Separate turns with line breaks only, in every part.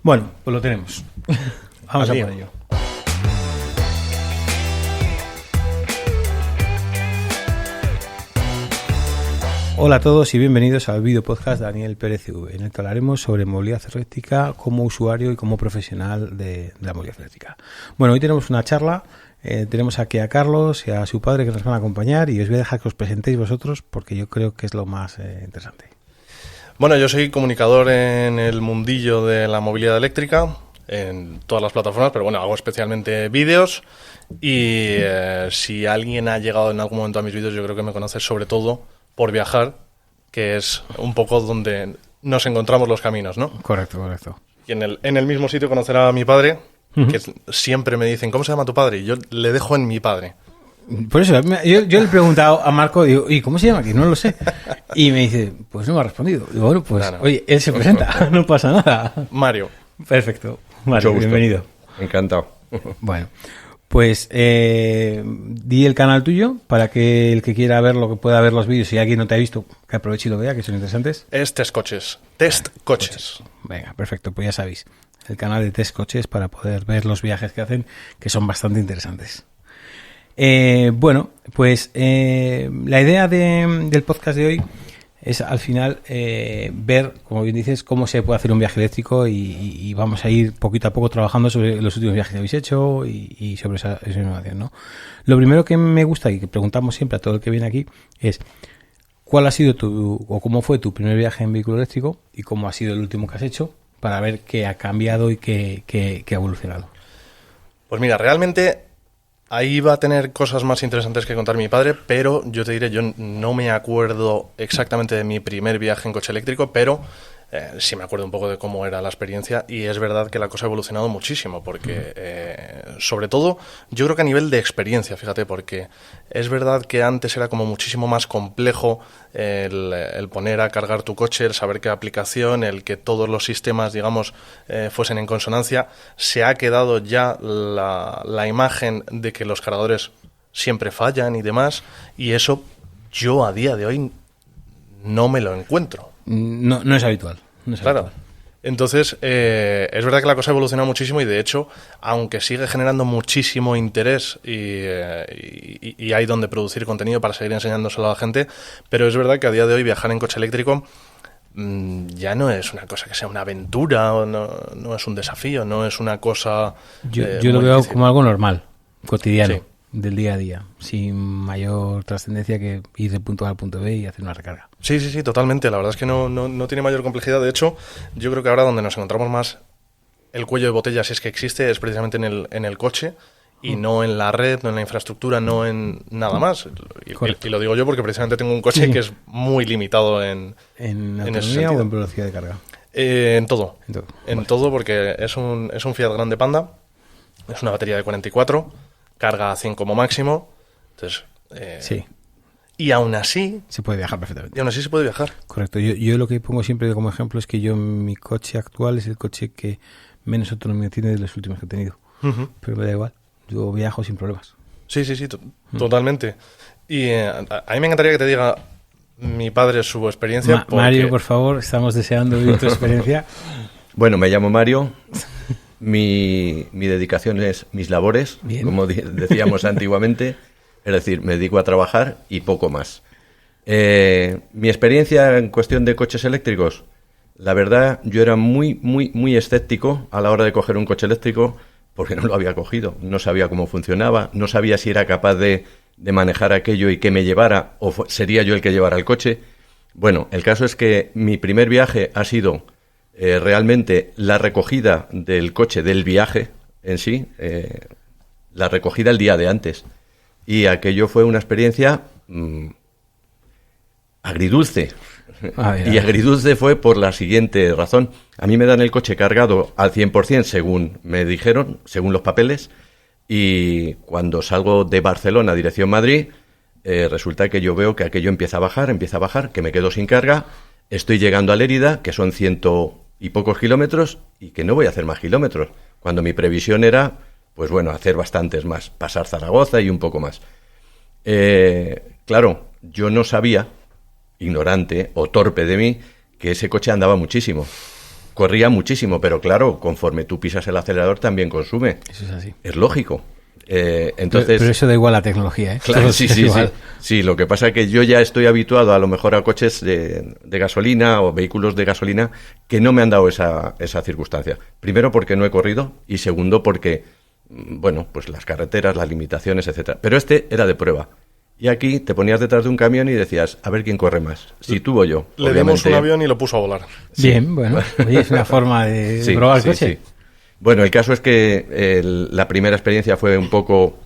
Bueno, pues lo tenemos. Vamos a por ello. Hola a todos y bienvenidos al video podcast de Daniel Pérez V, en el que hablaremos sobre movilidad eléctrica como usuario y como profesional de la movilidad eléctrica. Bueno, hoy tenemos una charla, tenemos aquí a Carlos y a su padre que nos van a acompañar y os voy a dejar que os presentéis vosotros porque yo creo que es lo más interesante.
Bueno, yo soy comunicador en el mundillo de la movilidad eléctrica, en todas las plataformas, pero bueno, hago especialmente vídeos y si alguien ha llegado en algún momento a mis vídeos, yo creo que me conoce sobre todo por viajar, que es un poco donde nos encontramos los caminos, ¿no?
Correcto, correcto.
Y en el mismo sitio conocerá a mi padre, que siempre me dicen, ¿cómo se llama tu padre? Y yo le dejo en mi padre.
Por eso, yo le he preguntado a Marco, digo, ¿y cómo se llama? Que no lo sé. Y me dice, pues no me ha respondido. Digo, bueno, pues, no. Oye, él se presenta, no pasa nada.
Mario.
Perfecto. Mario, bienvenido.
Encantado.
Bueno, pues di el canal tuyo para que el que quiera verlo, que pueda ver los vídeos, si alguien no te ha visto, que aproveche y lo vea, que son interesantes.
Es Test Coches. Test Coches.
Venga, perfecto, pues ya sabéis. El canal de Test Coches para poder ver los viajes que hacen, que son bastante interesantes. Bueno, pues la idea del podcast de hoy es al final ver, como bien dices, cómo se puede hacer un viaje eléctrico y vamos a ir poquito a poco trabajando sobre los últimos viajes que habéis hecho y sobre esa innovación, ¿no? Lo primero que me gusta y que preguntamos siempre a todo el que viene aquí es ¿cuál ha sido o cómo fue tu primer viaje en vehículo eléctrico y cómo ha sido el último que has hecho para ver qué ha cambiado y qué ha evolucionado?
Pues mira, realmente ahí va a tener cosas más interesantes que contar mi padre, pero yo te diré, yo no me acuerdo exactamente de mi primer viaje en coche eléctrico, pero sí me acuerdo un poco de cómo era la experiencia y es verdad que la cosa ha evolucionado muchísimo, porque sobre todo yo creo que a nivel de experiencia, fíjate, porque es verdad que antes era como muchísimo más complejo el poner a cargar tu coche, el saber qué aplicación, el que todos los sistemas, digamos, fuesen en consonancia. Se ha quedado ya la imagen de que los cargadores siempre fallan y demás, y eso yo a día de hoy no me lo encuentro.
No es habitual.
Claro. Entonces, es verdad que la cosa ha evolucionado muchísimo y, de hecho, aunque sigue generando muchísimo interés y hay donde producir contenido para seguir enseñándoselo a la gente, pero es verdad que a día de hoy viajar en coche eléctrico ya no es una cosa que sea una aventura, o no es un desafío, no es una cosa
yo lo veo
difícil.
como algo normal, cotidiano,
Sí.
del día a día, sin mayor trascendencia que ir de punto A al punto B y hacer una recarga.
Sí, totalmente. La verdad es que no tiene mayor complejidad. De hecho, yo creo que ahora donde nos encontramos más el cuello de botella, si es que existe, es precisamente en el coche y no en la red, no en la infraestructura, no en nada más. Y lo digo yo porque precisamente tengo un coche que es muy limitado en
autonomía
ese sentido.
o en velocidad de carga.
En todo. En
Vale.
todo, porque es un Fiat Grande Panda, es una batería de 44, carga a 100 como máximo. Entonces,
Sí,
y aún así
se puede viajar perfectamente.
se puede viajar.
Correcto. Yo lo que pongo siempre como ejemplo es que mi coche actual es el coche que menos autonomía tiene de los últimos que he tenido.
Uh-huh.
Pero me da igual. Yo viajo sin problemas.
Sí, totalmente. Y a mí me encantaría que te diga mi padre su experiencia. Porque...
Mario, por favor, estamos deseando vivir tu experiencia.
Bueno, me llamo Mario. Mi dedicación es mis labores,
Bien.
como decíamos antiguamente. Es decir, me dedico a trabajar y poco más. Mi experiencia en cuestión de coches eléctricos, la verdad, yo era muy escéptico a la hora de coger un coche eléctrico porque no lo había cogido. No sabía cómo funcionaba, no sabía si era capaz de manejar aquello y que me llevara o sería yo el que llevara el coche. Bueno, el caso es que mi primer viaje ha sido realmente la recogida del coche, del viaje en sí, la recogida el día de antes. Y aquello fue una experiencia agridulce. Y agridulce fue por la siguiente razón. A mí me dan el coche cargado al 100%, según me dijeron, según los papeles, y cuando salgo de Barcelona dirección Madrid, resulta que yo veo que aquello empieza a bajar, que me quedo sin carga, estoy llegando a Lérida, que son 100 y pocos kilómetros, y que no voy a hacer más kilómetros, cuando mi previsión era, pues bueno, hacer bastantes más, pasar Zaragoza y un poco más. Claro, yo no sabía, ignorante o torpe de mí, que ese coche andaba muchísimo. corría muchísimo, pero claro, conforme tú pisas el acelerador también consume.
Eso es así.
Es lógico. Entonces,
pero eso da igual a la tecnología, ¿eh?
claro,
Todo
sí,
es
sí,
igual.
sí. Sí, lo que pasa es que yo ya estoy habituado a lo mejor a coches de gasolina o vehículos de gasolina que no me han dado esa circunstancia. Primero porque no he corrido y segundo porque, bueno, pues las carreteras, las limitaciones, etcétera. Pero este era de prueba. Y aquí te ponías detrás de un camión y decías, a ver quién corre más, si tú o yo.
Le dimos un avión y lo puso a volar.
Bien, bueno, oye, es una forma de probar el coche.
Sí. Bueno, el caso es que la primera experiencia fue un poco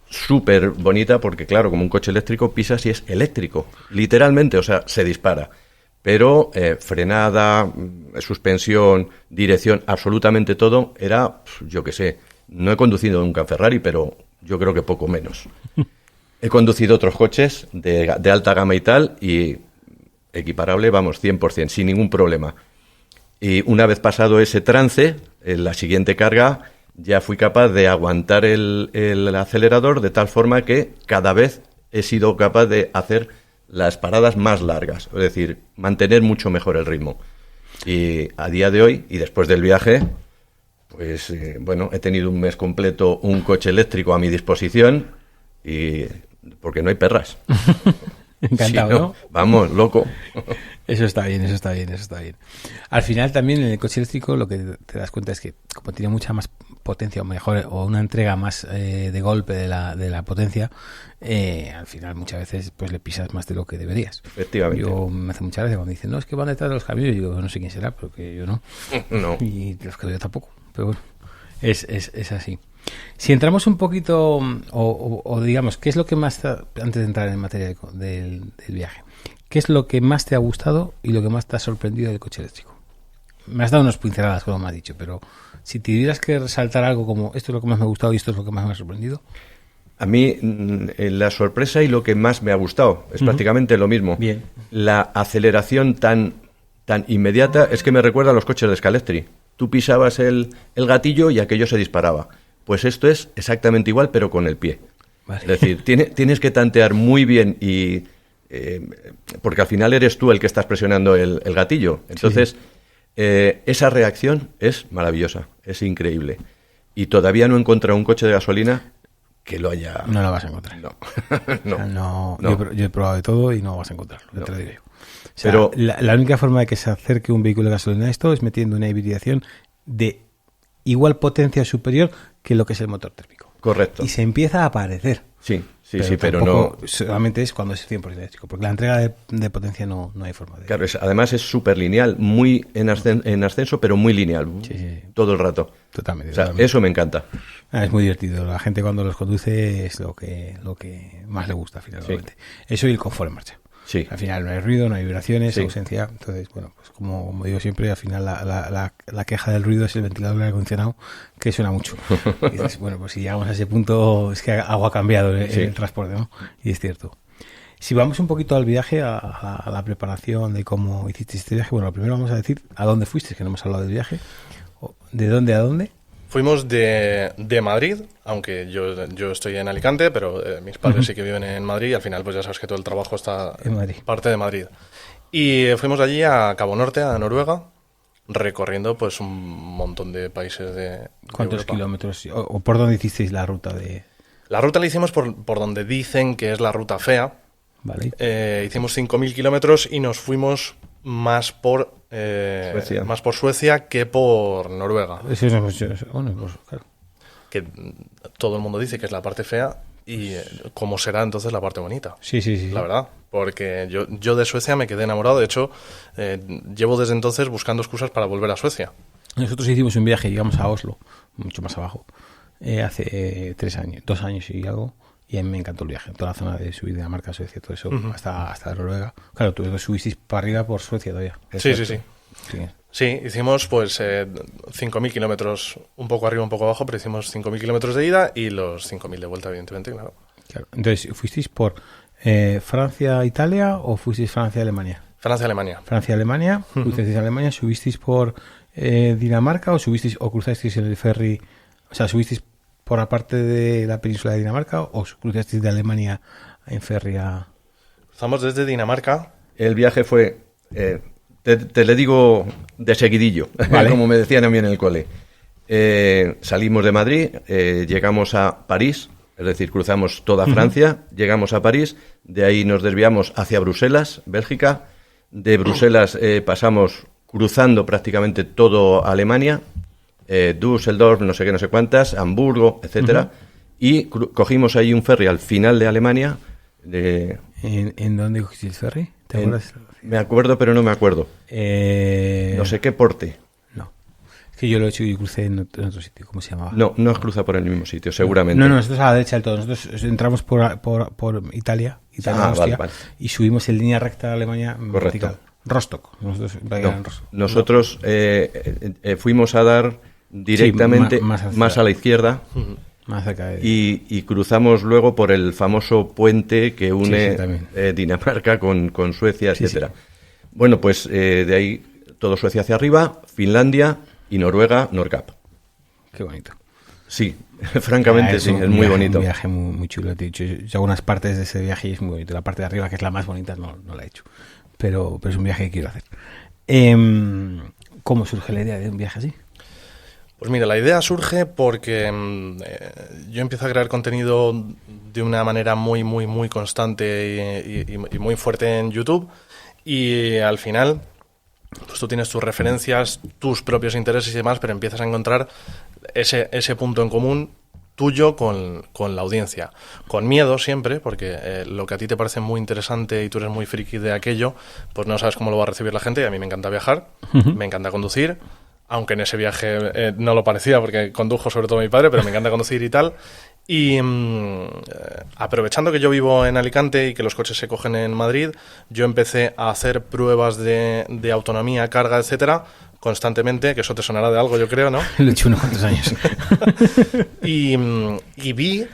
súper bonita porque, claro, como un coche eléctrico pisas y es eléctrico, literalmente, o sea, se dispara. Pero frenada, suspensión, dirección, absolutamente todo era, yo qué sé, no he conducido nunca Ferrari, pero yo creo que poco menos. He conducido otros coches de alta gama y tal, y equiparable, vamos, 100%, sin ningún problema. Y una vez pasado ese trance, en la siguiente carga, ya fui capaz de aguantar el acelerador de tal forma que cada vez he sido capaz de hacer las paradas más largas, es decir, mantener mucho mejor el ritmo. Y a día de hoy, y después del viaje, pues bueno, he tenido un mes completo un coche eléctrico a mi disposición, y porque no hay perras.
Encantado,
Sí,
¿no?
Vamos, loco.
Eso está bien, eso está bien, eso está bien. Al final también en el coche eléctrico lo que te das cuenta es que como tiene mucha más potencia o mejor o una entrega más de golpe de la potencia, al final muchas veces pues le pisas más de lo que deberías.
Efectivamente.
Yo me hace muchas veces cuando dicen, no, es que van detrás de los camiones, y digo, no sé quién será, porque yo no.
No.
Y los que yo tampoco, pero bueno, es así. Si entramos un poquito, o digamos, ¿qué es lo que más, antes de entrar en materia del viaje, qué es lo que más te ha gustado y lo que más te ha sorprendido del coche eléctrico? Me has dado unas pinceladas, como me has dicho, pero si tuvieras que resaltar algo como esto es lo que más me ha gustado y esto es lo que más me ha sorprendido.
A mí la sorpresa y lo que más me ha gustado es prácticamente lo mismo.
Bien.
La aceleración tan inmediata es que me recuerda a los coches de Scalextric. Tú pisabas el gatillo y aquello se disparaba. Pues esto es exactamente igual, pero con el pie.
Vale.
Es decir, tienes que tantear muy bien y porque al final eres tú el que estás presionando el gatillo. Entonces, esa reacción es maravillosa, es increíble. Y todavía no he encontrado un coche de gasolina que lo haya...
No lo vas a encontrar.
No.
Yo he probado de todo y no vas a encontrarlo, te lo digo yo. O sea,
Pero
la única forma de que se acerque un vehículo de gasolina a esto es metiendo una hibridación de igual potencia superior que lo que es el motor térmico.
correcto.
Y se empieza a aparecer.
Sí, pero
tampoco
no...
solamente es cuando es 100% eléctrico, porque la entrega de potencia no hay forma de...
Claro, además es súper lineal, muy en ascenso, pero muy lineal,
Sí.
todo el rato.
Totalmente.
O sea,
totalmente.
eso me encanta.
Es muy divertido. La gente cuando los conduce es lo que más le gusta finalmente. Eso y el confort en marcha.
Sí.
Al final no hay ruido, no hay vibraciones,
Sí.
ausencia. Entonces, bueno, pues como digo siempre, al final la queja del ruido es el ventilador del aire acondicionado, que suena mucho. Y dices, bueno, pues si llegamos a ese punto, es que algo ha cambiado en
Sí.
el transporte, ¿no? Y es cierto. Si vamos un poquito al viaje, a la preparación de cómo hiciste este viaje, bueno, lo primero vamos a decir a dónde fuiste, que no hemos hablado del viaje. ¿De dónde a dónde?
Fuimos de Madrid, aunque yo estoy en Alicante, pero mis padres sí que viven en Madrid y al final pues ya sabes que todo el trabajo está
En Madrid.
parte de Madrid. Y fuimos allí a Cabo Norte, a Noruega, recorriendo pues un montón de países de
¿Cuántos
Europa.
kilómetros? ¿O por dónde hicisteis la ruta de...?
La ruta la hicimos por donde dicen que es la ruta fea.
Vale.
Hicimos 5.000 kilómetros y nos fuimos más por Suecia que por Noruega.
Bueno, pues, claro.
Que todo el mundo dice que es la parte fea y cómo será entonces la parte bonita.
Sí.
La verdad, porque yo de Suecia me quedé enamorado. De hecho, llevo desde entonces buscando excusas para volver a Suecia.
Nosotros hicimos un viaje, llegamos a Oslo, mucho más abajo, hace 2 años y algo, y a mí me encantó el viaje, toda la zona de subir de Dinamarca, Suecia, todo eso, hasta Noruega. Claro, tú subisteis para arriba por Suecia todavía.
Sí.
Sí.
Sí, hicimos pues 5.000 kilómetros, un poco arriba, un poco abajo, pero hicimos 5.000 kilómetros de ida y los 5.000 de vuelta, evidentemente, claro.
Entonces, ¿fuisteis por Francia-Italia o fuisteis Francia-Alemania?
Francia-Alemania.
Francia-Alemania, fuisteis a Alemania, ¿subisteis por Dinamarca o cruzasteis en el ferry? O sea, ¿subisteis por la parte de la península de Dinamarca o cruzasteis de Alemania en ferry a...?
Cruzamos desde Dinamarca.
El viaje fue te le digo de seguidillo,
Vale.
como me decían a mí en el cole. Salimos de Madrid, llegamos a París, es decir, cruzamos toda Francia, llegamos a París, de ahí nos desviamos hacia Bruselas, Bélgica, de Bruselas pasamos cruzando prácticamente todo Alemania, Düsseldorf, no sé qué, no sé cuántas, Hamburgo, etcétera, y cogimos ahí un ferry al final de Alemania.
¿En dónde cogiste el ferry? ¿Te acuerdas?
Me acuerdo, pero no me acuerdo. No sé qué porte.
No. Es que yo lo he hecho y crucé en otro sitio. ¿Cómo se llamaba?
No, no has cruzado por el mismo sitio, seguramente.
No, nosotros a la derecha del todo. Nosotros entramos por Italia, Austria,
vale, vale.
y subimos en línea recta a Alemania.
Correcto.
Vertical. Rostock.
No, nosotros fuimos a dar directamente más a la izquierda.
Más cerca de...
Y cruzamos luego por el famoso puente que une Dinamarca con Suecia, etcétera. Bueno, pues de ahí todo Suecia hacia arriba, Finlandia y Noruega, Nordkapp.
Qué bonito.
Sí, francamente sí, es muy bonito.
Un viaje muy chulo. Te he dicho, yo algunas partes de ese viaje y es muy bonito. La parte de arriba, que es la más bonita, no la he hecho. Pero es un viaje que quiero hacer. ¿Cómo surge la idea de un viaje así?
Pues mira, la idea surge porque yo empiezo a crear contenido de una manera muy constante y muy fuerte en YouTube, y al final pues tú tienes tus referencias, tus propios intereses y demás, pero empiezas a encontrar ese punto en común tuyo con la audiencia. Con miedo siempre, porque lo que a ti te parece muy interesante y tú eres muy friki de aquello, pues no sabes cómo lo va a recibir la gente. Y a mí me encanta viajar, me encanta conducir, aunque en ese viaje no lo parecía porque condujo sobre todo mi padre, pero me encanta conducir y tal. Y aprovechando que yo vivo en Alicante y que los coches se cogen en Madrid, yo empecé a hacer pruebas de autonomía, carga, etcétera, constantemente, que eso te sonará de algo, yo creo, ¿no?
Lo he hecho unos cuantos años.
y vi,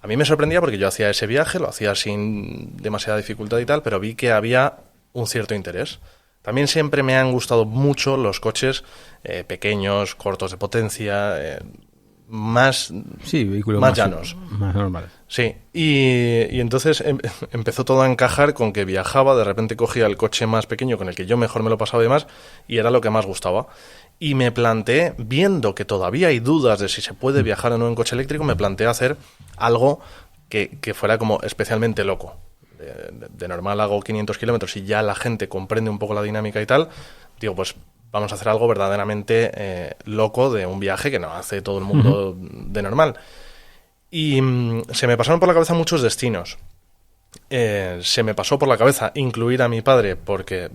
a mí me sorprendía porque yo hacía ese viaje, lo hacía sin demasiada dificultad y tal, pero vi que había un cierto interés. También siempre me han gustado mucho los coches pequeños, cortos de potencia, más llanos.
Más normal.
Sí, y entonces empezó todo a encajar con que viajaba, de repente cogía el coche más pequeño con el que yo mejor me lo pasaba y demás, y era lo que más gustaba. Y me planteé, viendo que todavía hay dudas de si se puede viajar o no en coche eléctrico, me planteé hacer algo que fuera como especialmente loco. De normal hago 500 kilómetros y ya la gente comprende un poco la dinámica y tal. Digo, pues vamos a hacer algo verdaderamente loco de un viaje que no hace todo el mundo de normal. Y se me pasaron por la cabeza muchos destinos. Se me pasó por la cabeza incluir a mi padre porque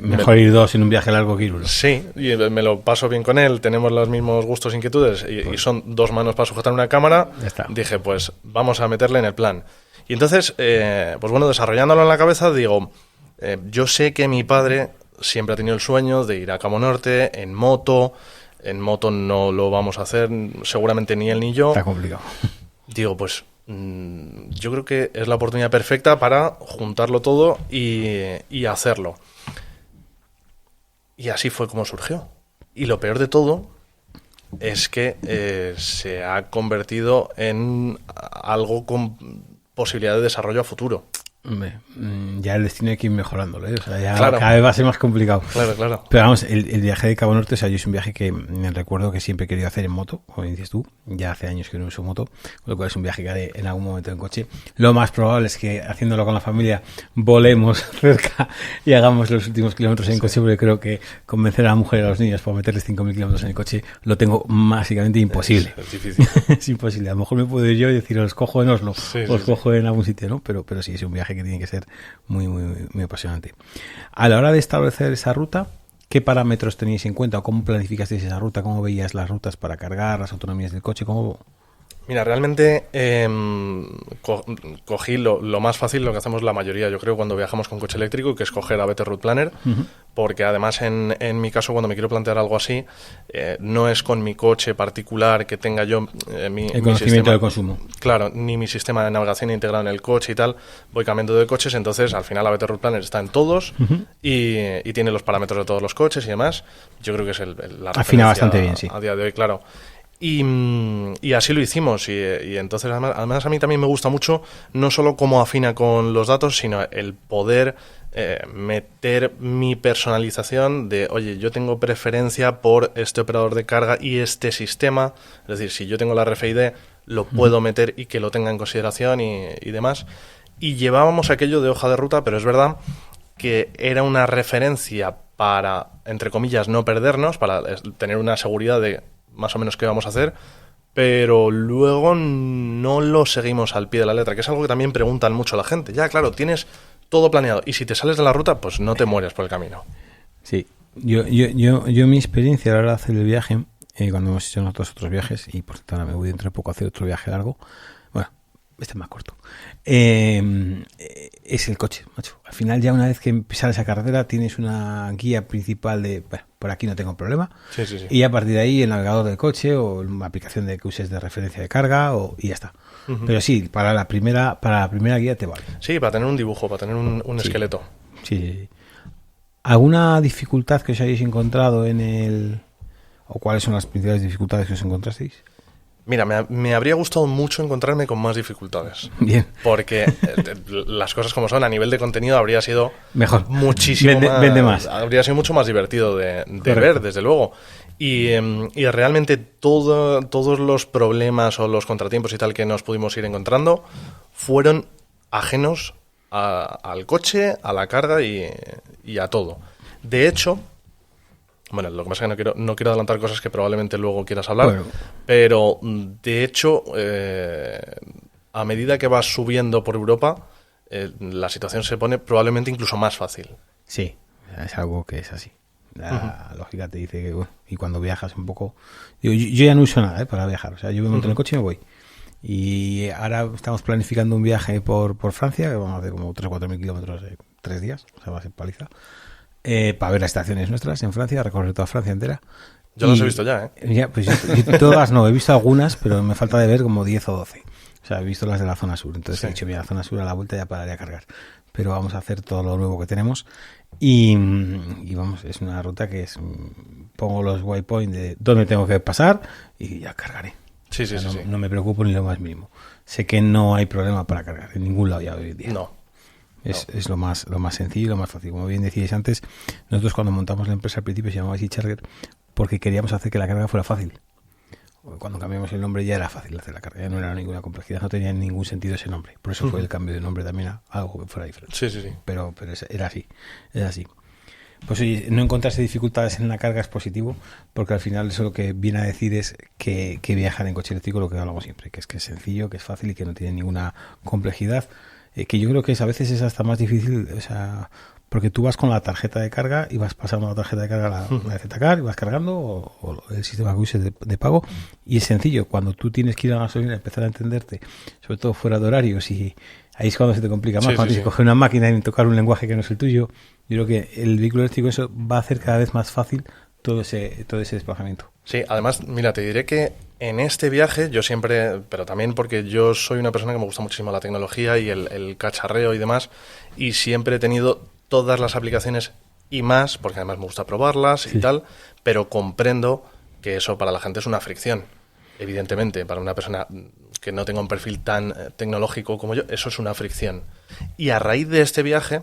mejor ir dos en un viaje largo que ir uno.
Sí, y me lo paso bien con él, tenemos los mismos gustos e inquietudes y son dos manos para sujetar una cámara.
Ya está.
Dije, pues vamos a meterle en el plan. Y entonces, pues bueno, desarrollándolo en la cabeza, digo, yo sé que mi padre siempre ha tenido el sueño de ir a Cabo Norte en moto. En moto no lo vamos a hacer, seguramente ni él ni yo.
Está complicado.
Digo, pues yo creo que es la oportunidad perfecta para juntarlo todo y hacerlo. Y así fue como surgió. Y lo peor de todo es que se ha convertido en algo con posibilidad de desarrollo a futuro.
Hombre, ya el destino hay que ir mejorándolo, ¿eh? O sea, ya
Claro.
cada vez va a ser más complicado.
Claro.
Pero vamos, el viaje de Cabo Norte, o sea, yo es un viaje que me recuerdo que siempre he querido hacer en moto, como dices tú, ya hace años que no uso moto, con lo cual es un viaje que haré en algún momento en coche. Lo más probable es que haciéndolo con la familia volemos cerca y hagamos los últimos kilómetros en coche, porque creo que convencer a la mujer y a los niños para meterles 5.000 kilómetros en el coche lo tengo básicamente imposible.
Es difícil.
Es imposible. A lo mejor me puedo ir yo y decir, os cojo en Oslo,
Sí,
os
sí,
cojo en algún sitio, ¿no? Pero sí, es un viaje que tiene que ser muy apasionante. A la hora de establecer esa ruta, ¿qué parámetros teníais en cuenta o cómo planificasteis esa ruta? ¿Cómo veías las rutas para cargar, las autonomías del coche? ¿Cómo...?
Mira, realmente cogí lo más fácil, lo que hacemos la mayoría, yo creo, cuando viajamos con coche eléctrico, que es coger a Better Route Planner, porque además en mi caso, cuando me quiero plantear algo así, no es con mi coche particular que tenga yo mi
conocimiento
sistema,
del consumo.
Claro, ni mi sistema de navegación integrado en el coche y tal, voy cambiando de coches, entonces al final la Better Route Planner está en todos y tiene los parámetros de todos los coches y demás. Yo creo que es la
Afina
referencia
bastante bien, sí.
a día de hoy, claro. Y así lo hicimos y entonces además a mí también me gusta mucho no solo cómo afina con los datos, sino el poder meter mi personalización de, oye, yo tengo preferencia por este operador de carga y este sistema. Es decir, si yo tengo la RFID, lo puedo meter y que lo tenga en consideración y demás. Y llevábamos aquello de hoja de ruta, pero es verdad que era una referencia para, entre comillas, no perdernos, para tener una seguridad de más o menos qué vamos a hacer, pero luego no lo seguimos al pie de la letra, que es algo que también preguntan mucho la gente. Ya, claro, tienes todo planeado y si te sales de la ruta, pues no te mueres por el camino.
Sí, yo mi experiencia a la hora de hacer el viaje, cuando hemos hecho nosotros otros viajes, y por cierto ahora me voy dentro de poco a hacer otro viaje largo, bueno, este es más corto, es el coche, macho. Al final ya una vez que sales a carretera tienes una guía principal de, bueno, por aquí no tengo problema,
Sí.
y a partir de ahí el navegador del coche o una aplicación que uses de referencia de carga y ya está.
Ujú.
Pero sí, para la primera guía te vale.
Sí, para tener un dibujo, para tener un
Sí.
esqueleto.
Sí. ¿Alguna dificultad que os hayáis encontrado en el... o cuáles son las principales dificultades que os encontrasteis?
Mira, me habría gustado mucho encontrarme con más dificultades.
Bien.
Porque las cosas como son, a nivel de contenido habría sido
Mejor.
muchísimo
Vende más.
Habría sido mucho más divertido de
Correcto.
ver, desde luego. Y realmente todos los problemas o los contratiempos y tal que nos pudimos ir encontrando fueron ajenos al coche, a la carga y a todo. De hecho, bueno, lo que pasa es que no quiero adelantar cosas que probablemente luego quieras hablar,
Bueno.
pero de hecho, a medida que vas subiendo por Europa, la situación se pone probablemente incluso más fácil.
Sí, es algo que es así. La lógica te dice que, bueno, y cuando viajas un poco... Yo ya no uso nada para viajar, o sea, yo me monto en el coche y me voy. Y ahora estamos planificando un viaje por Francia, que vamos a hacer como 3 o 4 mil kilómetros de 3 días, o sea, va a ser paliza, para ver las estaciones nuestras en Francia, recorrer toda Francia entera.
Yo las he visto ya, ¿eh?
Ya, pues yo todas no, he visto algunas, pero me falta de ver como 10 o 12. O sea, he visto las de la zona sur, entonces
Sí.
he dicho, mira, la zona sur a la vuelta ya pararé a cargar. Pero vamos a hacer todo lo nuevo que tenemos y vamos, es una ruta que es, pongo los waypoints de dónde tengo que pasar y ya cargaré.
Sí.
O sea, no me preocupo ni lo más mínimo. Sé que no hay problema para cargar en ningún lado ya hoy en día.
No.
Es lo más sencillo y lo más fácil. Como bien decíais antes, nosotros cuando montamos la empresa al principio se llamaba easyCharger porque queríamos hacer que la carga fuera fácil. Cuando cambiamos el nombre ya era fácil hacer la carga, ya no era ninguna complejidad, no tenía ningún sentido ese nombre. Por eso fue el cambio de nombre también a algo que fuera diferente.
Sí.
Pero era así, es así. Pues oye, no encontrarse dificultades en la carga es positivo, porque al final eso lo que viene a decir es que viajar en coche eléctrico, lo que hablamos siempre, que es sencillo, que es fácil y que no tiene ninguna complejidad, que yo creo que a veces es hasta más difícil, o sea, porque tú vas con la tarjeta de carga y vas pasando la tarjeta de carga a la ZCard y vas cargando o el sistema que uses de pago, y es sencillo. Cuando tú tienes que ir a la gasolina, empezar a entenderte, sobre todo fuera de horarios, y ahí es cuando se te complica más, cuando tienes que coger una máquina y tocar un lenguaje que no es el tuyo. Yo creo que el vehículo eléctrico eso va a hacer cada vez más fácil todo ese desplazamiento.
Sí, además, mira, te diré que en este viaje yo siempre, pero también porque yo soy una persona que me gusta muchísimo la tecnología y el cacharreo y demás, y siempre he tenido todas las aplicaciones y más, porque además me gusta probarlas y tal, pero comprendo que eso para la gente es una fricción. Evidentemente, para una persona que no tenga un perfil tan tecnológico como yo, eso es una fricción. Y a raíz de este viaje,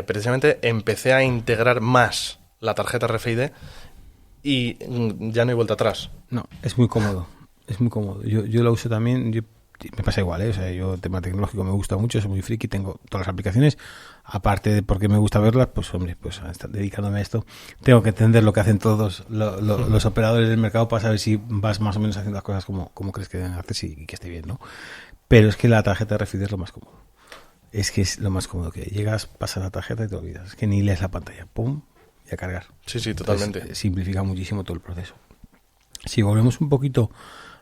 precisamente empecé a integrar más la tarjeta RFID y ya no hay vuelta atrás.
No, es muy cómodo, es muy cómodo. Yo lo uso también, me pasa igual, ¿eh? O sea, yo el tema tecnológico me gusta mucho, soy muy friki, tengo todas las aplicaciones, aparte de porque me gusta verlas, pues hombre, pues dedicándome a esto, tengo que entender lo que hacen todos los operadores del mercado para saber si vas más o menos haciendo las cosas como crees que deben hacer y que esté bien, ¿no? Pero es que la tarjeta RFID es lo más cómodo. Es que es lo más cómodo que llegas, pasas la tarjeta y te olvidas. Es que ni lees la pantalla, pum, y a cargar.
Sí, totalmente.
Entonces, simplifica muchísimo todo el proceso. Si volvemos un poquito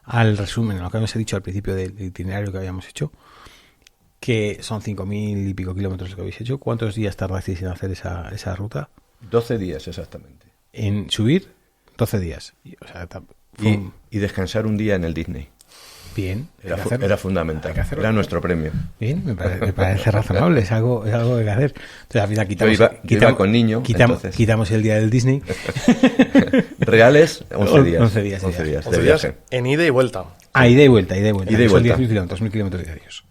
al resumen, a lo que habíamos dicho al principio del itinerario que habíamos hecho, que son 5.000 y pico kilómetros lo que habéis hecho, ¿cuántos días tardasteis en hacer esa ruta?
12 días exactamente.
En subir, 12 días. O sea,
Y descansar un día en el Disney.
Bien.
Era fundamental.
Hay que hacerlo.
Era nuestro premio.
Bien, me parece razonable, es algo que hay que hacer. Entonces, al final
Yo iba con niño, entonces.
Quitamos el día del Disney.
Reales, 11 días.
11 días
11 días
11
de
días
viaje.
en ida y vuelta.
Ida y vuelta.
Ida y vuelta.
Son 10.000 kilómetros, 2.000 kilómetros diarios.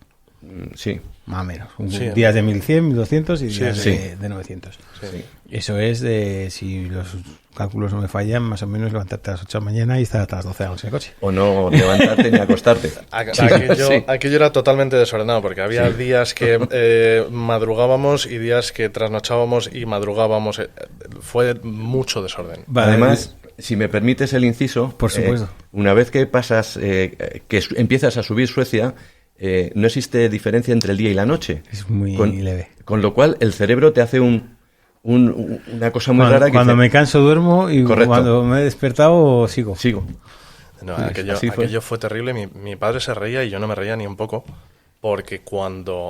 Sí.
Más o menos.
Sí,
Días de 1100, 1200 y días
sí.
de 900.
Sí.
Eso es de, si los cálculos no me fallan, más o menos levantarte a las 8 de la mañana y estar hasta las 12 de la noche en el coche.
O no levantarte ni acostarte.
Aquello era totalmente desordenado, porque había días que madrugábamos y días que trasnochábamos y madrugábamos. Fue mucho desorden.
Vale,
Además, si me permites el inciso,
Por supuesto.
Una vez que pasas, empiezas a subir Suecia, no existe diferencia entre el día y la noche.
Es muy leve.
Con lo cual, el cerebro te hace una cosa muy rara.
Cuando me canso duermo y
Correcto.
cuando me he despertado sigo.
No,
Sí, así fue.
aquello fue terrible. Mi padre se reía y yo no me reía ni un poco, porque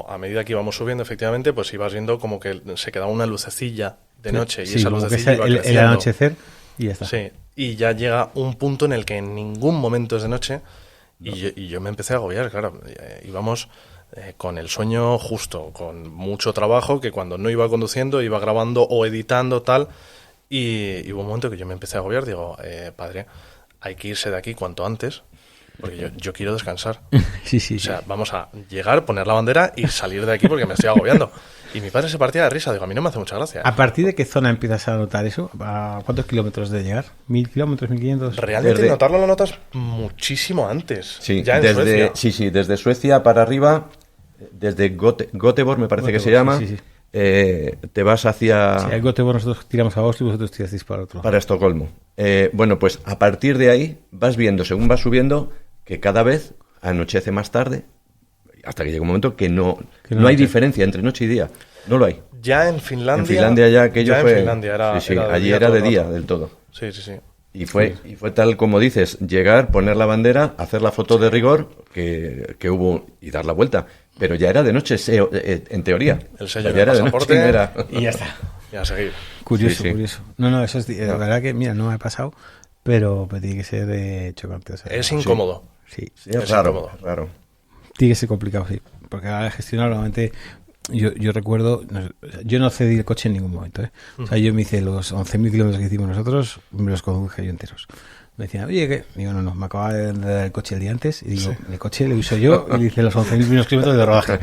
a medida que íbamos subiendo, efectivamente, pues ibas viendo como que se quedaba una lucecilla de noche, y
Sí,
esa
como que
lucecilla
es
iba
el
creciendo.
anochecer y ya está.
Sí, y ya llega un punto en el que en ningún momento es de noche, y yo me empecé a agobiar, claro. Íbamos con el sueño justo, con mucho trabajo, que cuando no iba conduciendo, iba grabando o editando, tal, y hubo un momento que yo me empecé a agobiar. Digo, padre, hay que irse de aquí cuanto antes, porque yo quiero descansar.
Sí.
O sea, vamos a llegar, poner la bandera y salir de aquí porque me estoy agobiando. Y mi padre se partía de risa. Digo, a mí no me hace mucha gracia.
¿A partir de qué zona empiezas a notar eso? ¿A cuántos kilómetros de llegar? ¿1000 kilómetros? ¿1500?
Realmente notarlo lo notas muchísimo antes.
Sí,
ya en Suecia.
desde Suecia para arriba, desde Göteborg me parece que se llama,
sí.
te vas hacia...
Sí, en Göteborg nosotros tiramos a Oslo y vosotros tiráis para otro.
para Estocolmo. Bueno, pues a partir de ahí vas viendo, según vas subiendo, que cada vez anochece más tarde, hasta que llega un momento que no hay diferencia entre noche y día. No lo hay.
Ya en Finlandia.
En Finlandia ya aquello fue...
En Finlandia era,
sí,
era de
allí
día
era
todo
de
el
día
rato.
del todo.
Sí.
Y fue tal como dices, llegar, poner la bandera, hacer la foto de rigor que hubo y dar la vuelta. Pero ya era de noche, en teoría.
El sello
ya
de
era de
pasaporte
noche, no era...
Y ya está.
Y a seguir.
Curioso,
Sí.
curioso. No, eso es... La verdad que, mira, no me ha pasado, pero tiene que ser chocante. O sea,
Es incómodo.
Sí.
Sí,
Es
es raro,
incómodo.
raro.
Tiene que ser complicado, sí. Porque a la hora de gestionar, normalmente, yo recuerdo, yo no cedí el coche en ningún momento. O sea, yo me hice los 11.000 kilómetros que hicimos nosotros, me los conduje yo enteros. Me decían, oye, ¿qué? Digo, no, me acababa de dar el coche el día antes. Y digo, el coche lo uso yo y le hice los 11.000 primeros kilómetros de rodaje.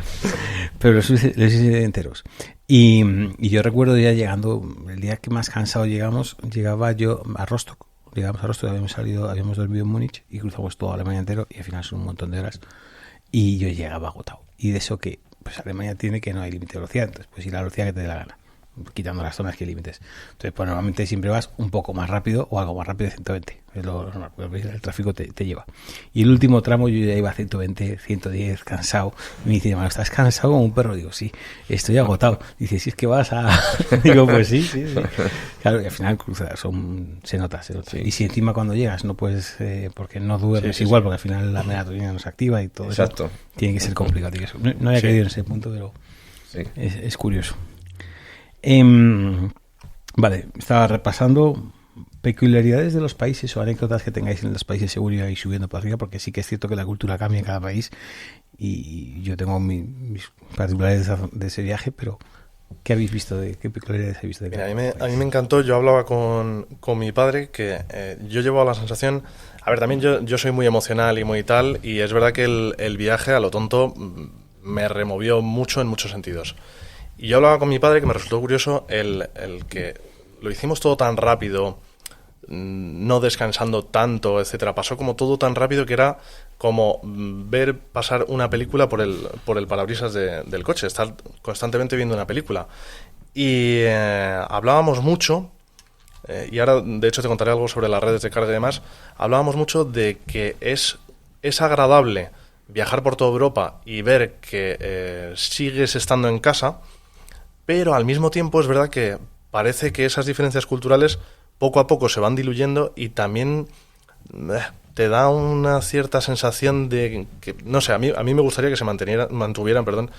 Pero los hice enteros. Y yo recuerdo ya llegando, el día que más cansado llegaba yo a Rostock. Llegamos a Rostock, habíamos dormido en Múnich y cruzamos toda Alemania entero y al final son un montón de horas. Y yo llegaba agotado. Y de eso que pues Alemania tiene que no hay límite de velocidad, entonces pues ir a la velocidad que te dé la gana, quitando las zonas que hay límites. Entonces pues normalmente siempre vas un poco más rápido o algo más rápido de 120, es lo normal, porque el tráfico te lleva. Y el último tramo yo ya iba a 120, 110, cansado. Y me dice, ¿estás cansado como un perro? Digo, sí, estoy agotado. Dice, si es que vas a... Digo, pues sí. Claro, y al final se nota. Sí. Y si encima cuando llegas no puedes, porque no duermes igual, porque al final la melatonina no se activa y todo.
Exacto.
Eso tiene que ser complicado. No había caído en ese punto, pero
Sí.
es curioso. Vale, estaba repasando peculiaridades de los países o anécdotas que tengáis en los países según ir subiendo para arriba, porque sí que es cierto que la cultura cambia en cada país y yo tengo mis particularidades de ese viaje, pero ¿qué habéis visto? ¿Qué peculiaridades habéis visto?
Mira, a mí me encantó. Yo hablaba con mi padre que yo llevaba la sensación... A ver, también yo soy muy emocional y muy tal, y es verdad que el viaje a lo tonto me removió mucho en muchos sentidos. Y yo hablaba con mi padre que me resultó curioso el que lo hicimos todo tan rápido, no descansando tanto, etcétera. Pasó como todo tan rápido que era como ver pasar una película por el parabrisas del coche, estar constantemente viendo una película. Y hablábamos mucho, y ahora de hecho te contaré algo sobre las redes de carga y demás, hablábamos mucho de que es agradable viajar por toda Europa y ver que sigues estando en casa, pero al mismo tiempo es verdad que parece que esas diferencias culturales poco a poco se van diluyendo y también te da una cierta sensación de que, no sé, a mí me gustaría que se mantuvieran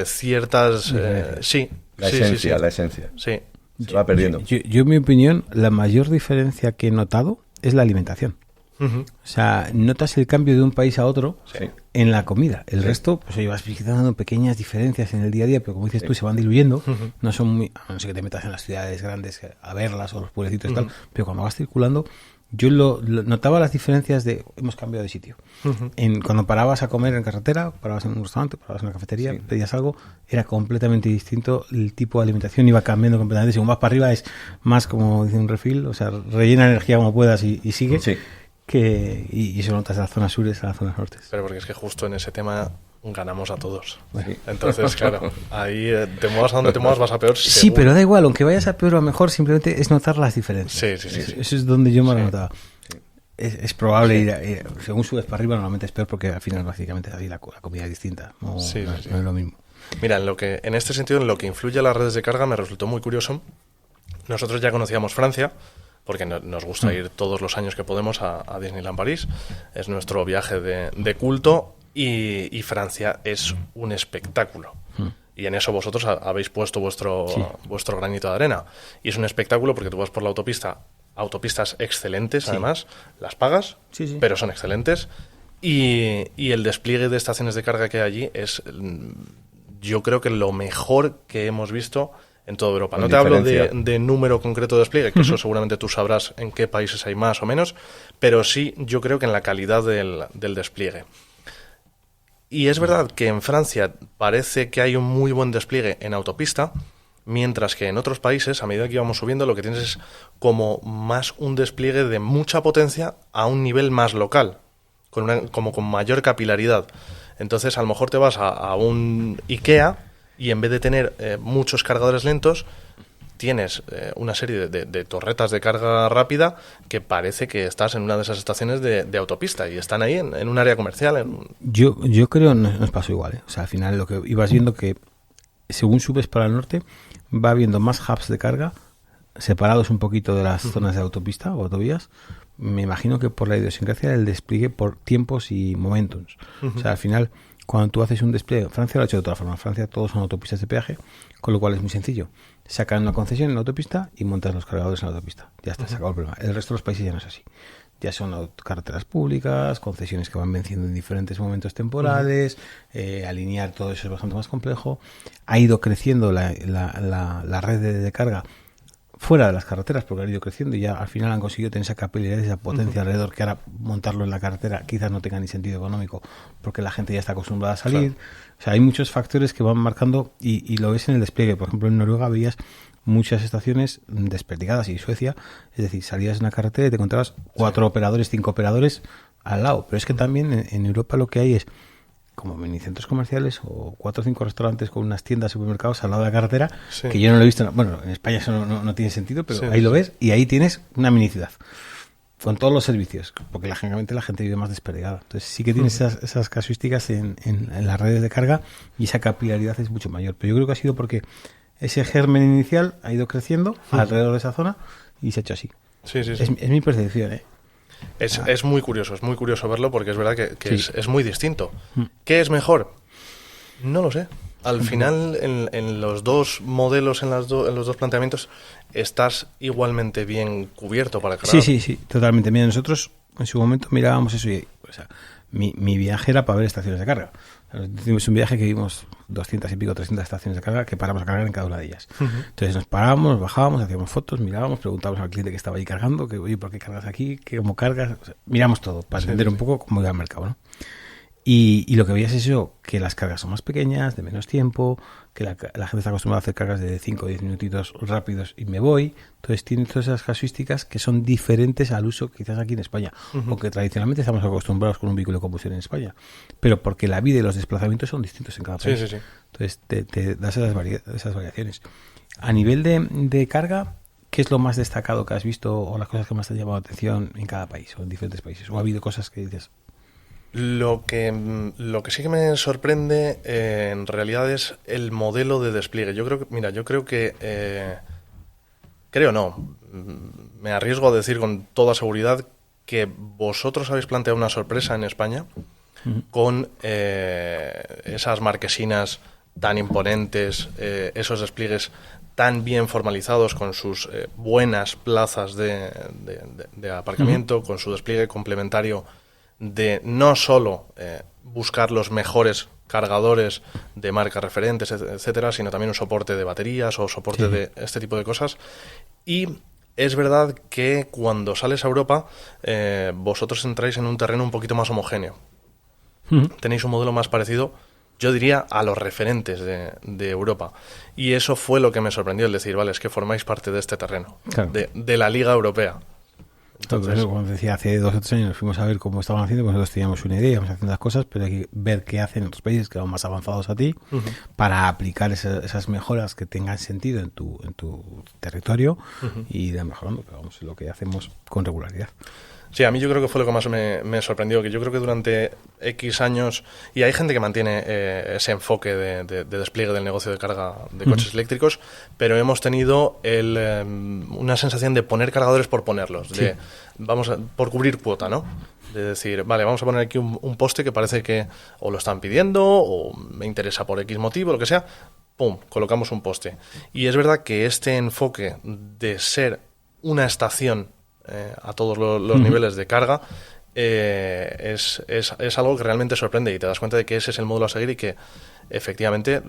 ciertas... sí.
La esencia.
Sí.
Se va perdiendo.
Yo, en mi opinión, la mayor diferencia que he notado es la alimentación.
Uh-huh.
O sea, notas el cambio de un país a otro
Sí.
en la comida. El resto, pues oye, vas visitando pequeñas diferencias en el día a día, pero como dices tú, se van diluyendo.
Uh-huh.
No son muy... A no ser que te metas en las ciudades grandes a verlas o los pueblecitos y tal, pero cuando vas circulando, yo notaba las diferencias de... Hemos cambiado de sitio. Cuando parabas a comer en carretera, parabas en un restaurante, parabas en una cafetería, pedías algo, era completamente distinto. El tipo de alimentación iba cambiando completamente. Según vas para arriba es más como dice un refill, o sea, rellena energía como puedas y sigue.
Sí.
Y eso notas a las zonas sures, a las zonas nortes.
Pero porque es que justo en ese tema ganamos a todos.
Bueno.
Entonces, claro, ahí te muevas a donde te muevas vas a peor.
Sí,
seguro.
pero da igual, aunque vayas a peor o a mejor, simplemente es notar las diferencias.
Sí.
Eso es donde yo me lo notaba. Es probable ir, según subes para arriba, normalmente es peor porque al final, básicamente, ahí la comida es distinta. No es lo mismo.
Mira, en este sentido, en lo que influye a las redes de carga, me resultó muy curioso. Nosotros ya conocíamos Francia, porque nos gusta ir todos los años que podemos a Disneyland París. Es nuestro viaje de culto. Y Francia es un espectáculo. Y en eso vosotros habéis puesto vuestro granito de arena. Y es un espectáculo porque tú vas por la autopistas excelentes, además, las pagas, pero son excelentes. Y el despliegue de estaciones de carga que hay allí es, yo creo que lo mejor que hemos visto en toda Europa. No te hablo de número concreto de despliegue, que eso seguramente tú sabrás en qué países hay más o menos, pero sí yo creo que en la calidad del despliegue. Y es verdad que en Francia parece que hay un muy buen despliegue en autopista, mientras que en otros países, a medida que íbamos subiendo, lo que tienes es como más un despliegue de mucha potencia a un nivel más local, como con mayor capilaridad. Entonces, a lo mejor te vas a un IKEA y en vez de tener muchos cargadores lentos, tienes una serie de torretas de carga rápida que parece que estás en una de esas estaciones de autopista y están ahí en un área comercial.
Yo creo nos pasó igual, ¿eh? O sea, al final lo que ibas viendo que según subes para el norte va habiendo más hubs de carga separados un poquito de las zonas de autopista o autovías. Me imagino que por la idiosincrasia del despliegue por tiempos y momentums. O sea, al final, cuando tú haces un despliegue, Francia lo ha hecho de otra forma. En Francia todos son autopistas de peaje, con lo cual es muy sencillo. Sacan una concesión en la autopista y montas los cargadores en la autopista. Ya está, se acabó el problema. El resto de los países ya no es así. Ya son carreteras públicas, concesiones que van venciendo en diferentes momentos temporales, alinear todo eso es bastante más complejo. Ha ido creciendo la red de carga fuera de las carreteras porque han ido creciendo y ya al final han conseguido tener esa capilaridad, esa potencia alrededor, que ahora montarlo en la carretera quizás no tenga ni sentido económico porque la gente ya está acostumbrada a salir. Claro. O sea, hay muchos factores que van marcando y lo ves en el despliegue. Por ejemplo, en Noruega veías muchas estaciones desperdigadas y Suecia, es decir, salías en una carretera y te encontrabas 4 operadores, 5 operadores al lado. Pero es que también en Europa lo que hay es como minicentros comerciales o 4 o 5 restaurantes con unas tiendas, supermercados al lado de la carretera, que yo no lo he visto. Bueno, en España eso no tiene sentido, pero ahí lo ves y ahí tienes una mini ciudad con todos los servicios, porque generalmente la gente vive más desperdigada. Entonces sí que tienes esas casuísticas en las redes de carga y esa capilaridad es mucho mayor. Pero yo creo que ha sido porque ese germen inicial ha ido creciendo alrededor de esa zona y se ha hecho así. Es mi percepción, ¿eh?
Es muy curioso verlo porque es verdad que es muy distinto. ¿Qué es mejor? No lo sé. Al final, en los dos modelos, en los dos planteamientos, estás igualmente bien cubierto para cargar.
Sí, totalmente. Mira, nosotros en su momento mirábamos eso y, o sea, mi viaje era para ver estaciones de carga. Hicimos un viaje que vimos 200 y pico, 300 estaciones de carga que paramos a cargar en cada una de ellas. Entonces nos parábamos, bajábamos, hacíamos fotos, mirábamos, preguntábamos al cliente que estaba ahí cargando, que oye, ¿por qué cargas aquí? ¿Cómo cargas? O sea, miramos todo para entender un poco cómo iba el mercado, ¿no? Y lo que veías es eso, que las cargas son más pequeñas, de menos tiempo, que la gente está acostumbrada a hacer cargas de 5 o 10 minutitos rápidos y me voy. Entonces tiene todas esas casuísticas que son diferentes al uso quizás aquí en España, porque tradicionalmente estamos acostumbrados con un vehículo de combustión en España, pero porque la vida y los desplazamientos son distintos en cada país. Entonces te das esas variaciones. A nivel de carga, ¿qué es lo más destacado que has visto o las cosas que más te han llamado la atención en cada país o en diferentes países? ¿O ha habido cosas que dices?
Lo que sí que me sorprende en realidad es el modelo de despliegue. Yo creo que me arriesgo a decir con toda seguridad que vosotros habéis planteado una sorpresa en España con esas marquesinas tan imponentes, esos despliegues tan bien formalizados con sus buenas plazas de aparcamiento, con su despliegue complementario de no solo buscar los mejores cargadores de marcas referentes, etcétera, sino también un soporte de baterías o soporte de este tipo de cosas. Y es verdad que cuando sales a Europa, vosotros entráis en un terreno un poquito más homogéneo. Tenéis un modelo más parecido, yo diría, a los referentes de Europa. Y eso fue lo que me sorprendió, el decir, vale, es que formáis parte de este terreno,
Claro.
de la Liga Europea. Entonces,
Como decía, hace 2 o 3 años nos fuimos a ver cómo estaban haciendo, pues nosotros teníamos una idea, íbamos haciendo las cosas, pero hay que ver qué hacen otros países que van más avanzados a ti para aplicar esas mejoras que tengan sentido en tu territorio y ir mejorando, pero vamos, lo que hacemos con regularidad.
sí, a mí yo creo que fue lo que más me sorprendió, que yo creo que durante X años, y hay gente que mantiene ese enfoque de despliegue del negocio de carga de coches eléctricos, pero hemos tenido una sensación de poner cargadores por ponerlos, por cubrir cuota, ¿no? De decir, vale, vamos a poner aquí un poste que parece que o lo están pidiendo o me interesa por X motivo, lo que sea, pum, colocamos un poste. Y es verdad que este enfoque de ser una estación a todos los niveles de carga, es algo que realmente sorprende y te das cuenta de que ese es el modelo a seguir y que efectivamente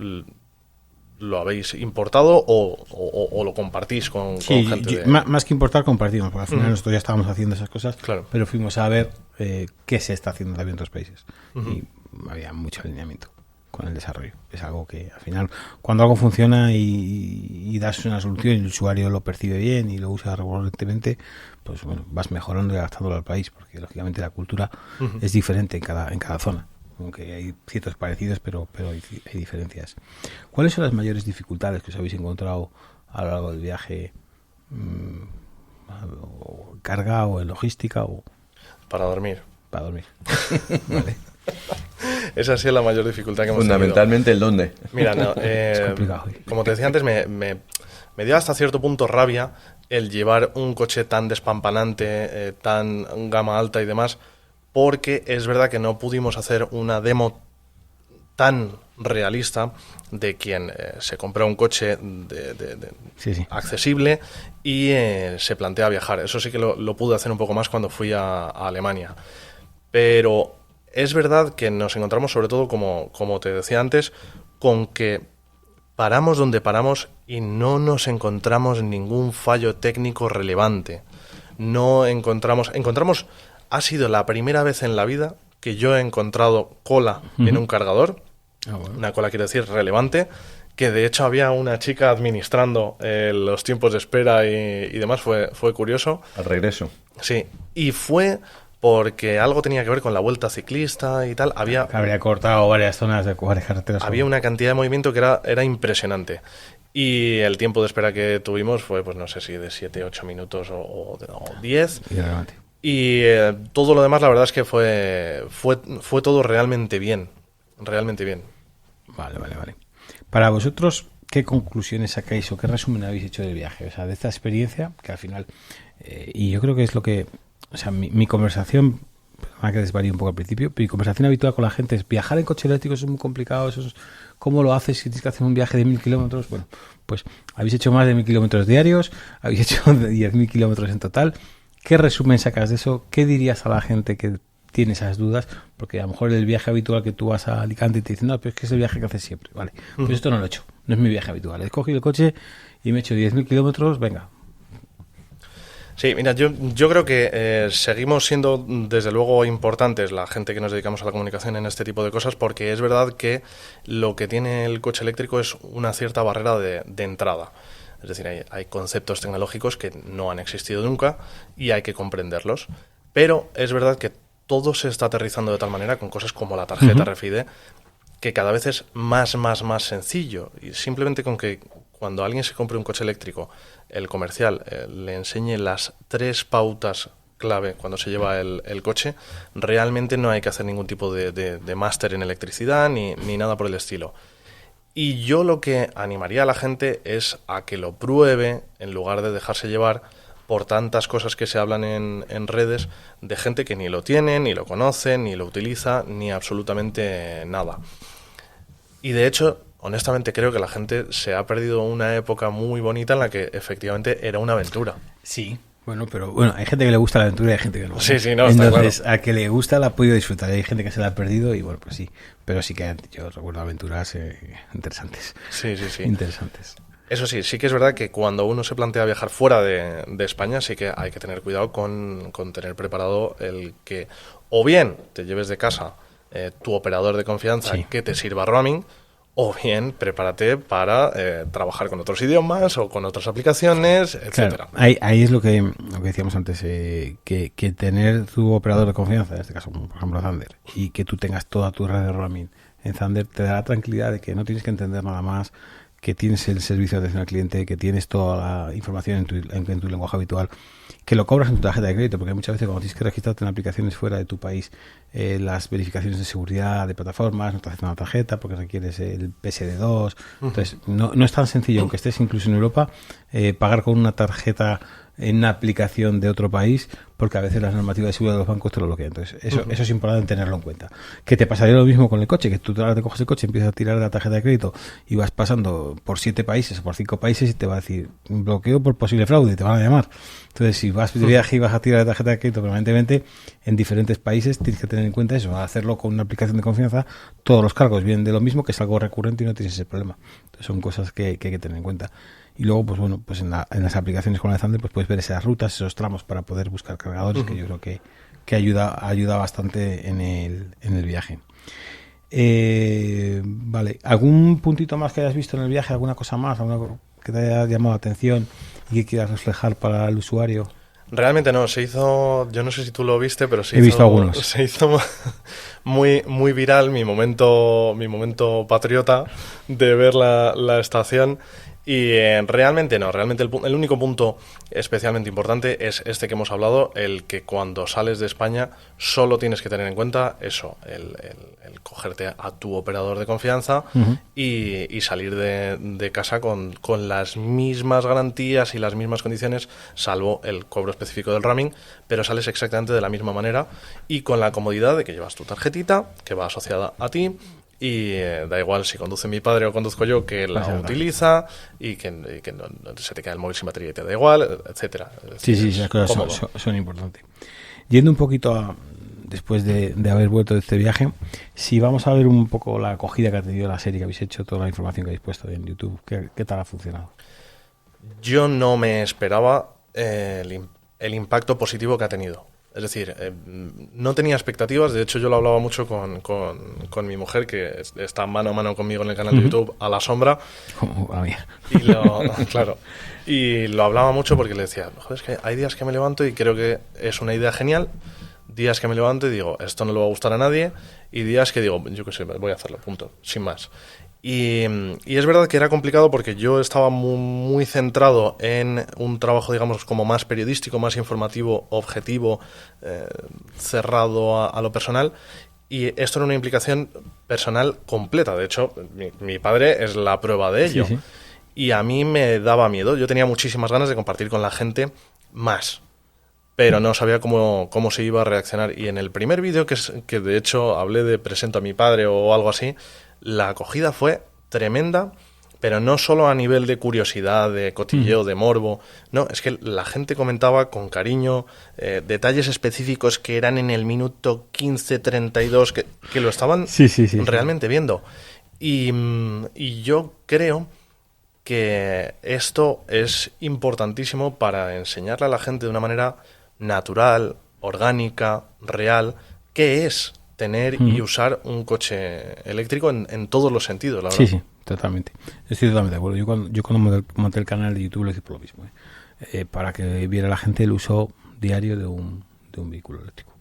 lo habéis importado o lo compartís con gente.
Más que importar, compartimos, porque al final nosotros ya estábamos haciendo esas cosas,
claro.
Pero fuimos a ver qué se está haciendo también en otros países y había mucho alineamiento con el desarrollo. Es algo que al final, cuando algo funciona y das una solución y el usuario lo percibe bien y lo usa regularmente, pues bueno, vas mejorando y adaptándolo al país, porque lógicamente la cultura es diferente en cada zona, aunque hay ciertos parecidos, pero hay diferencias. ¿Cuáles son las mayores dificultades que os habéis encontrado a lo largo del viaje, o en carga o en logística o
Para dormir.
Vale.
Esa ha sido la mayor dificultad que hemos
Fundamentalmente el dónde.
Mira, no,
Es complicado.
como te decía antes, me dio hasta cierto punto rabia el llevar un coche tan despampanante, tan gama alta y demás, porque es verdad que no pudimos hacer una demo tan realista de quien se compra un coche
Sí.
accesible y se plantea viajar. Eso sí que lo pude hacer un poco más cuando fui a Alemania. Pero es verdad que nos encontramos, sobre todo, como te decía antes, con que paramos donde paramos y no nos encontramos ningún fallo técnico relevante. No encontramos... Ha sido la primera vez en la vida que yo he encontrado cola en un cargador.
Bueno.
Una cola, quiero decir, relevante, que de hecho había una chica administrando los tiempos de espera y demás. Fue curioso.
Al regreso.
Sí, y fue porque algo tenía que ver con la vuelta ciclista y tal.
Habría cortado varias zonas de varias carreteras.
Había una cantidad de movimiento que era impresionante. Y el tiempo de espera que tuvimos fue, pues no sé si de 7, 8 minutos o 10.
Irrelevante.
Y todo lo demás, la verdad es que fue todo realmente bien. Realmente bien.
Vale. Para vosotros, ¿qué conclusiones sacáis o qué resumen habéis hecho del viaje? O sea, de esta experiencia, que al final, y yo creo que es lo que, o sea, mi conversación, perdona que desvaríe un poco al principio, mi conversación habitual con la gente es: viajar en coche eléctrico es muy complicado, ¿cómo lo haces si tienes que hacer un viaje de 1000 kilómetros? Bueno, pues habéis hecho más de 1000 kilómetros diarios, habéis hecho 10.000 kilómetros en total. ¿Qué resumen sacas de eso? ¿Qué dirías a la gente que tiene esas dudas? Porque a lo mejor el viaje habitual que tú vas a Alicante y te dicen, no, pero es que es el viaje que haces siempre. Vale, pues esto no lo he hecho, no es mi viaje habitual. He cogido el coche y me he hecho 10.000 kilómetros, venga.
Sí, mira, yo creo que seguimos siendo, desde luego, importantes la gente que nos dedicamos a la comunicación en este tipo de cosas, porque es verdad que lo que tiene el coche eléctrico es una cierta barrera de entrada. Es decir, hay conceptos tecnológicos que no han existido nunca y hay que comprenderlos. Pero es verdad que todo se está aterrizando de tal manera, con cosas como la tarjeta RFID, que cada vez es más sencillo. Y simplemente con que cuando alguien se compre un coche eléctrico, el comercial le enseñe las 3 pautas clave cuando se lleva el coche, realmente no hay que hacer ningún tipo de máster en electricidad ni nada por el estilo. Y yo lo que animaría a la gente es a que lo pruebe en lugar de dejarse llevar por tantas cosas que se hablan en redes de gente que ni lo tiene, ni lo conoce, ni lo utiliza, ni absolutamente nada. Y de hecho, honestamente creo que la gente se ha perdido una época muy bonita en la que efectivamente era una aventura.
Sí. Bueno, pero hay gente que le gusta la aventura y hay gente que no.
Sí, no, está
Entonces,
claro.
A que le gusta la ha podido disfrutar. Hay gente que se la ha perdido y bueno, pues sí. Pero sí que yo recuerdo aventuras interesantes.
Sí.
Interesantes.
Eso sí, sí que es verdad que cuando uno se plantea viajar fuera de España, sí que hay que tener cuidado con tener preparado el que o bien te lleves de casa tu operador de confianza que te sirva roaming, o bien prepárate para trabajar con otros idiomas o con otras aplicaciones, etcétera.
Claro, ahí es lo que decíamos antes, que tener tu operador de confianza, en este caso, por ejemplo, Thunder, y que tú tengas toda tu red de roaming en Thunder, te da la tranquilidad de que no tienes que entender nada más, que tienes el servicio de atención al cliente, que tienes toda la información en tu lenguaje habitual, que lo cobras en tu tarjeta de crédito, porque muchas veces cuando tienes que registrarte en aplicaciones fuera de tu país, las verificaciones de seguridad de plataformas no te hacen una tarjeta porque requieres el PSD2. Entonces no es tan sencillo, aunque estés incluso en Europa, pagar con una tarjeta en una aplicación de otro país, porque a veces las normativas de seguridad de los bancos te lo bloquean. Entonces eso es importante tenerlo en cuenta. Que te pasaría lo mismo con el coche, que tú ahora te coges el coche, empiezas a tirar de la tarjeta de crédito y vas pasando por 7 países o por 5 países y te va a decir bloqueo por posible fraude y te van a llamar. Entonces si vas de viaje y vas a tirar de tarjeta de crédito permanentemente en diferentes países, tienes que tener en cuenta eso, hacerlo con una aplicación de confianza. Todos los cargos vienen de lo mismo, que es algo recurrente y no tienes ese problema. Entonces son cosas que hay que tener en cuenta. Y luego, pues bueno, pues en las aplicaciones con la de Thunder, pues puedes ver esas rutas, esos tramos para poder buscar cargadores, que yo creo que ayuda bastante en el viaje. Vale, ¿algún puntito más que hayas visto en el viaje? ¿Alguna cosa más? ¿Alguna que te haya llamado la atención y que quieras reflejar para el usuario?
Realmente no, se hizo, yo no sé si tú lo viste, pero
He visto algunos.
Se hizo muy, muy viral mi momento patriota de ver la estación. Y realmente no, realmente el único punto especialmente importante es este que hemos hablado, el que cuando sales de España solo tienes que tener en cuenta eso, el cogerte a tu operador de confianza y salir de casa con las mismas garantías y las mismas condiciones, salvo el cobro específico del roaming, pero sales exactamente de la misma manera y con la comodidad de que llevas tu tarjetita, que va asociada a ti. Y da igual si conduce mi padre o conduzco yo, que la utiliza y que no se te cae el móvil sin batería y te da igual, etcétera.
Sí, esas cosas son importantes. Yendo un poquito después de haber vuelto de este viaje, si vamos a ver un poco la acogida que ha tenido la serie que habéis hecho, toda la información que habéis puesto en YouTube, ¿qué tal ha funcionado?
Yo no me esperaba el impacto positivo que ha tenido. Es decir, no tenía expectativas. De hecho, yo lo hablaba mucho con mi mujer, que está mano a mano conmigo en el canal de YouTube, a la sombra. Y lo hablaba mucho porque le decía, joder, es que hay días que me levanto y creo que es una idea genial. Días que me levanto y digo, esto no le va a gustar a nadie. Y días que digo, yo qué sé, voy a hacerlo, punto, sin más. Y es verdad que era complicado porque yo estaba muy centrado en un trabajo, digamos, como más periodístico, más informativo, objetivo, cerrado a lo personal. Y esto era una implicación personal completa. De hecho, mi padre es la prueba de ello. Sí. Y a mí me daba miedo. Yo tenía muchísimas ganas de compartir con la gente más, pero no sabía cómo se iba a reaccionar. Y en el primer vídeo, que de hecho hablé de presento a mi padre o algo así, la acogida fue tremenda, pero no solo a nivel de curiosidad, de cotilleo, de morbo. No, es que la gente comentaba con cariño detalles específicos que eran en el minuto 15:32, que lo estaban realmente viendo. Y yo creo que esto es importantísimo para enseñarle a la gente de una manera natural, orgánica, real, qué es tener y usar un coche eléctrico en todos los sentidos, la verdad.
Sí, totalmente. Estoy totalmente de acuerdo. Yo cuando monté el canal de YouTube lo hice por lo mismo, para que viera la gente el uso diario de un vehículo eléctrico.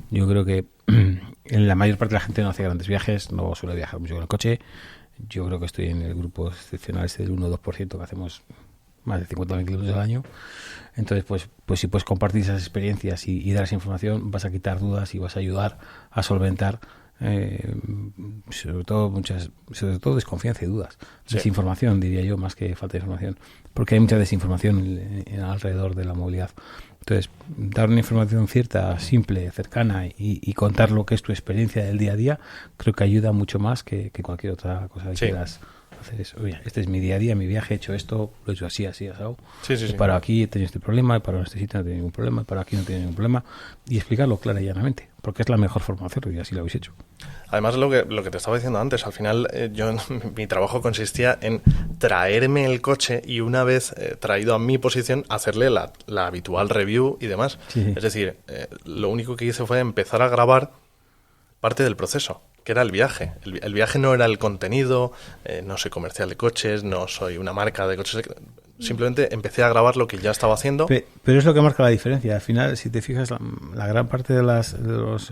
Yo creo que en la mayor parte de la gente no hace grandes viajes, no suele viajar mucho con el coche. Yo creo que estoy en el grupo excepcional del 1 o 2% que hacemos más de 50.000 kilómetros al año. Entonces, pues si puedes compartir esas experiencias y dar esa información, vas a quitar dudas y vas a ayudar a solventar sobre todo desconfianza y dudas. Desinformación, diría yo, más que falta de información, porque hay mucha desinformación alrededor de la movilidad. Entonces, dar una información cierta, simple, cercana y contar lo que es tu experiencia del día a día, creo que ayuda mucho más que cualquier otra cosa que quieras hacer eso. Oye, este es mi día a día, mi viaje, he hecho esto, lo he hecho así, asado.
Sí, sí, sí.
Para aquí he tenido este problema, para este sitio no he tenido ningún problema, para aquí no he tenido ningún problema. Y explicarlo clara y llanamente, porque es la mejor forma de hacerlo y así lo habéis hecho.
Además, lo que te estaba diciendo antes, al final mi trabajo consistía en traerme el coche y una vez traído a mi posición, hacerle la habitual review y demás.
Sí.
Es decir, lo único que hice fue empezar a grabar parte del proceso, que era el viaje. El viaje no era el contenido, no soy comercial de coches, no soy una marca de coches. Simplemente empecé a grabar lo que ya estaba haciendo.
Pero es lo que marca la diferencia. Al final, si te fijas, la gran parte de los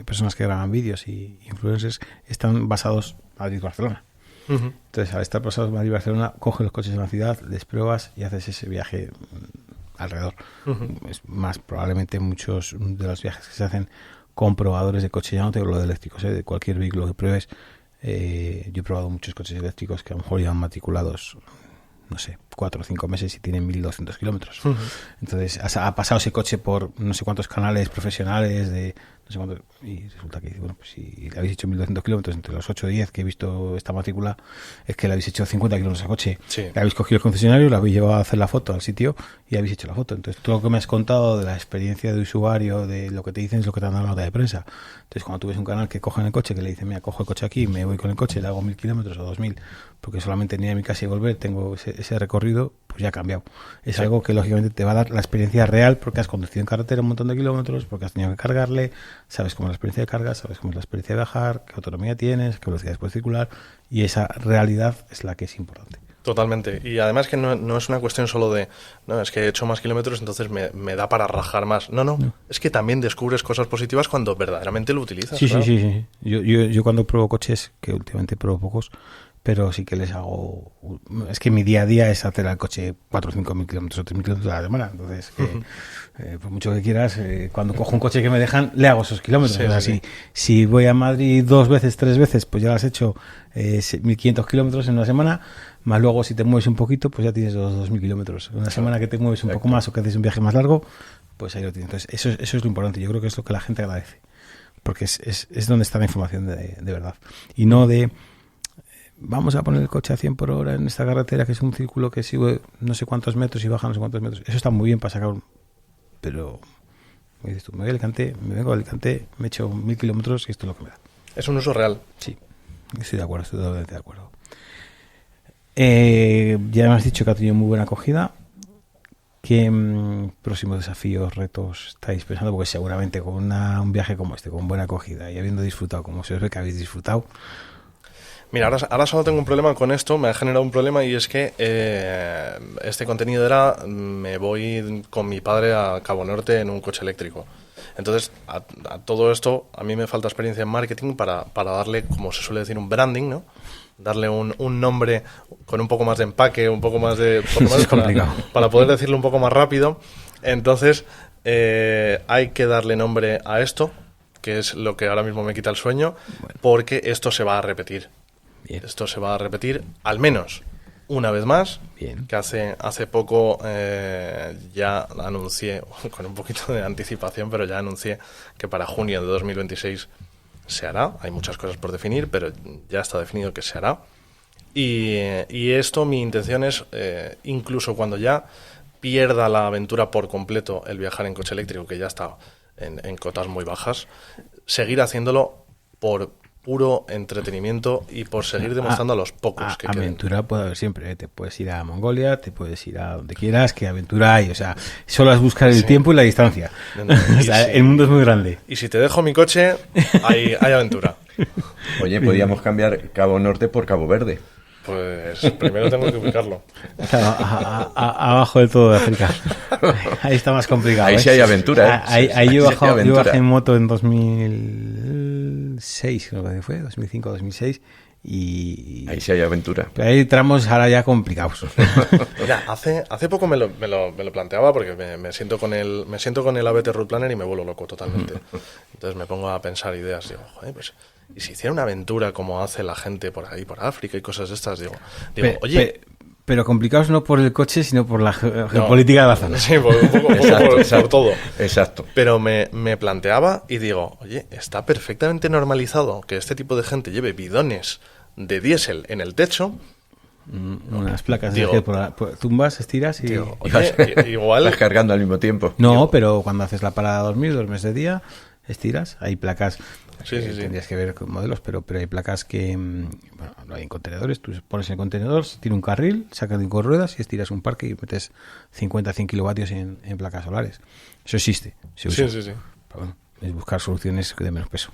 personas que graban vídeos y influencers están basados en Madrid-Barcelona.
Uh-huh.
Entonces, al estar basados en Madrid-Barcelona, coges los coches en la ciudad, les pruebas y haces ese viaje alrededor.
Uh-huh.
Es más, probablemente muchos de los viajes que se hacen con probadores de coche, ya no te hablo de eléctricos, de cualquier vehículo que pruebes. Yo he probado muchos coches eléctricos que a lo mejor llevan matriculados, no sé, 4 o 5 meses y tienen 1.200 kilómetros. Uh-huh. Entonces ha pasado ese coche por no sé cuántos canales profesionales de no sé cuántos, y resulta que, bueno, pues si le habéis hecho 1.200 kilómetros entre los 8 y 10 que he visto esta matrícula, es que le habéis hecho 50 kilómetros al coche.
Sí.
Le habéis cogido el concesionario, le habéis llevado a hacer la foto al sitio y habéis hecho la foto. Entonces, todo lo que me has contado de la experiencia de usuario, de lo que te dicen, es lo que te han dado la nota de prensa. Entonces, cuando tú ves un canal que coge en el coche, que le dice, mira, cojo el coche aquí, me voy con el coche, le hago 1.000 kilómetros o 2.000, porque solamente ir a mi casa y volver, tengo ese recorrido, pues ya ha cambiado. Es algo que, lógicamente, te va a dar la experiencia real, porque has conducido en carretera un montón de kilómetros, porque has tenido que cargarle, sabes cómo es la experiencia de carga, sabes cómo es la experiencia de bajar, qué autonomía tienes, qué velocidades puedes circular, y esa realidad es la que es importante.
Totalmente. Y además que no es una cuestión solo de, no, es que he hecho más kilómetros, entonces me da para rajar más. No. Es que también descubres cosas positivas cuando verdaderamente lo utilizas.
Sí,
claro.
sí. Yo cuando pruebo coches, que últimamente pruebo pocos, pero sí que les hago... Es que mi día a día es hacer al coche 4 o 5 mil kilómetros o 3.000 kilómetros a la semana. Entonces, por mucho que quieras, cuando cojo un coche que me dejan, le hago esos kilómetros.
Sí,
o sea,
sí.
Si voy a Madrid 2 veces, 3 veces, pues ya las he hecho 1.500 kilómetros en una semana. Más luego, si te mueves un poquito, pues ya tienes los 2.000 kilómetros. Una semana que te mueves un poco más o que haces un viaje más largo, pues ahí lo tienes. Entonces, eso es lo importante. Yo creo que es lo que la gente agradece. Porque es donde está la información de verdad. Y no de... Vamos a poner el coche a 100 por hora en esta carretera, que es un círculo que sube no sé cuántos metros y baja no sé cuántos metros. Eso está muy bien para sacar Pero, me dices tú, me vengo a Alicante, me echo 1.000 kilómetros y esto es lo que me da.
Es un uso real.
Sí, estoy totalmente de acuerdo. Ya me has dicho que ha tenido muy buena acogida. ¿Qué próximos desafíos, retos estáis pensando? Porque seguramente con un viaje como este, con buena acogida y habiendo disfrutado como se os ve que habéis disfrutado...
Mira, ahora solo tengo un problema con esto, me ha generado un problema y es que este contenido era, me voy con mi padre a Cabo Norte en un coche eléctrico. Entonces, a todo esto, a mí me falta experiencia en marketing para darle, como se suele decir, un branding, ¿no? Darle un nombre con un poco más de empaque, un poco más de... para poder decirlo un poco más rápido. Entonces, hay que darle nombre a esto, que es lo que ahora mismo me quita el sueño, porque esto se va a repetir.
Bien.
Esto se va a repetir al menos una vez más.
Bien.
Que hace poco ya anuncié, con un poquito de anticipación, pero ya anuncié que para junio de 2026 se hará. Hay muchas cosas por definir, pero ya está definido que se hará. Y esto, mi intención es, incluso cuando ya pierda la aventura por completo el viajar en coche eléctrico, que ya está en cotas muy bajas, seguir haciéndolo por puro entretenimiento y por seguir demostrando a los pocos que queden.
Aventura puede haber siempre, te puedes ir a Mongolia, te puedes ir a donde quieras, que aventura hay, o sea, solo es buscar el tiempo y la distancia. O sea, el mundo es muy grande.
Y si te dejo mi coche, hay aventura.
Oye, podríamos cambiar Cabo Norte por Cabo Verde.
Pues primero tengo que ubicarlo.
Claro, abajo de todo de África. Ahí está más complicado.
Ahí sí hay aventura.
Ahí yo bajé en moto en 2006, creo que fue, 2005, 2006. Y
ahí sí hay aventura.
Pero hay tramos ahora ya complicados.
Mira, hace poco me lo planteaba porque me siento con el ABT Route Planner y me vuelvo loco totalmente. Entonces me pongo a pensar ideas. Digo, joder, pues... Y si hiciera una aventura como hace la gente por ahí, por África y cosas de estas, digo oye...
Pero complicados no por el coche, sino por la geopolítica de la zona.
Sí, por todo.
Exacto.
Pero me planteaba y digo, oye, está perfectamente normalizado que este tipo de gente lleve bidones de diésel en el techo.
Unas placas
Digo,
de tumbas, estiras y...
Digo, oye, igual...
Estás cargando al mismo tiempo.
No, pero cuando haces la parada a dormir, duermes de día, estiras, hay placas...
Sí.
Tendrías que ver con modelos, pero hay placas que, bueno, no hay en contenedores, tú pones el contenedor, tiene un carril, sacas de 5 ruedas y estiras un parque y metes 50-100 kilovatios en placas solares. Eso existe, se usa.
Sí.
Pero bueno, es buscar soluciones de menos peso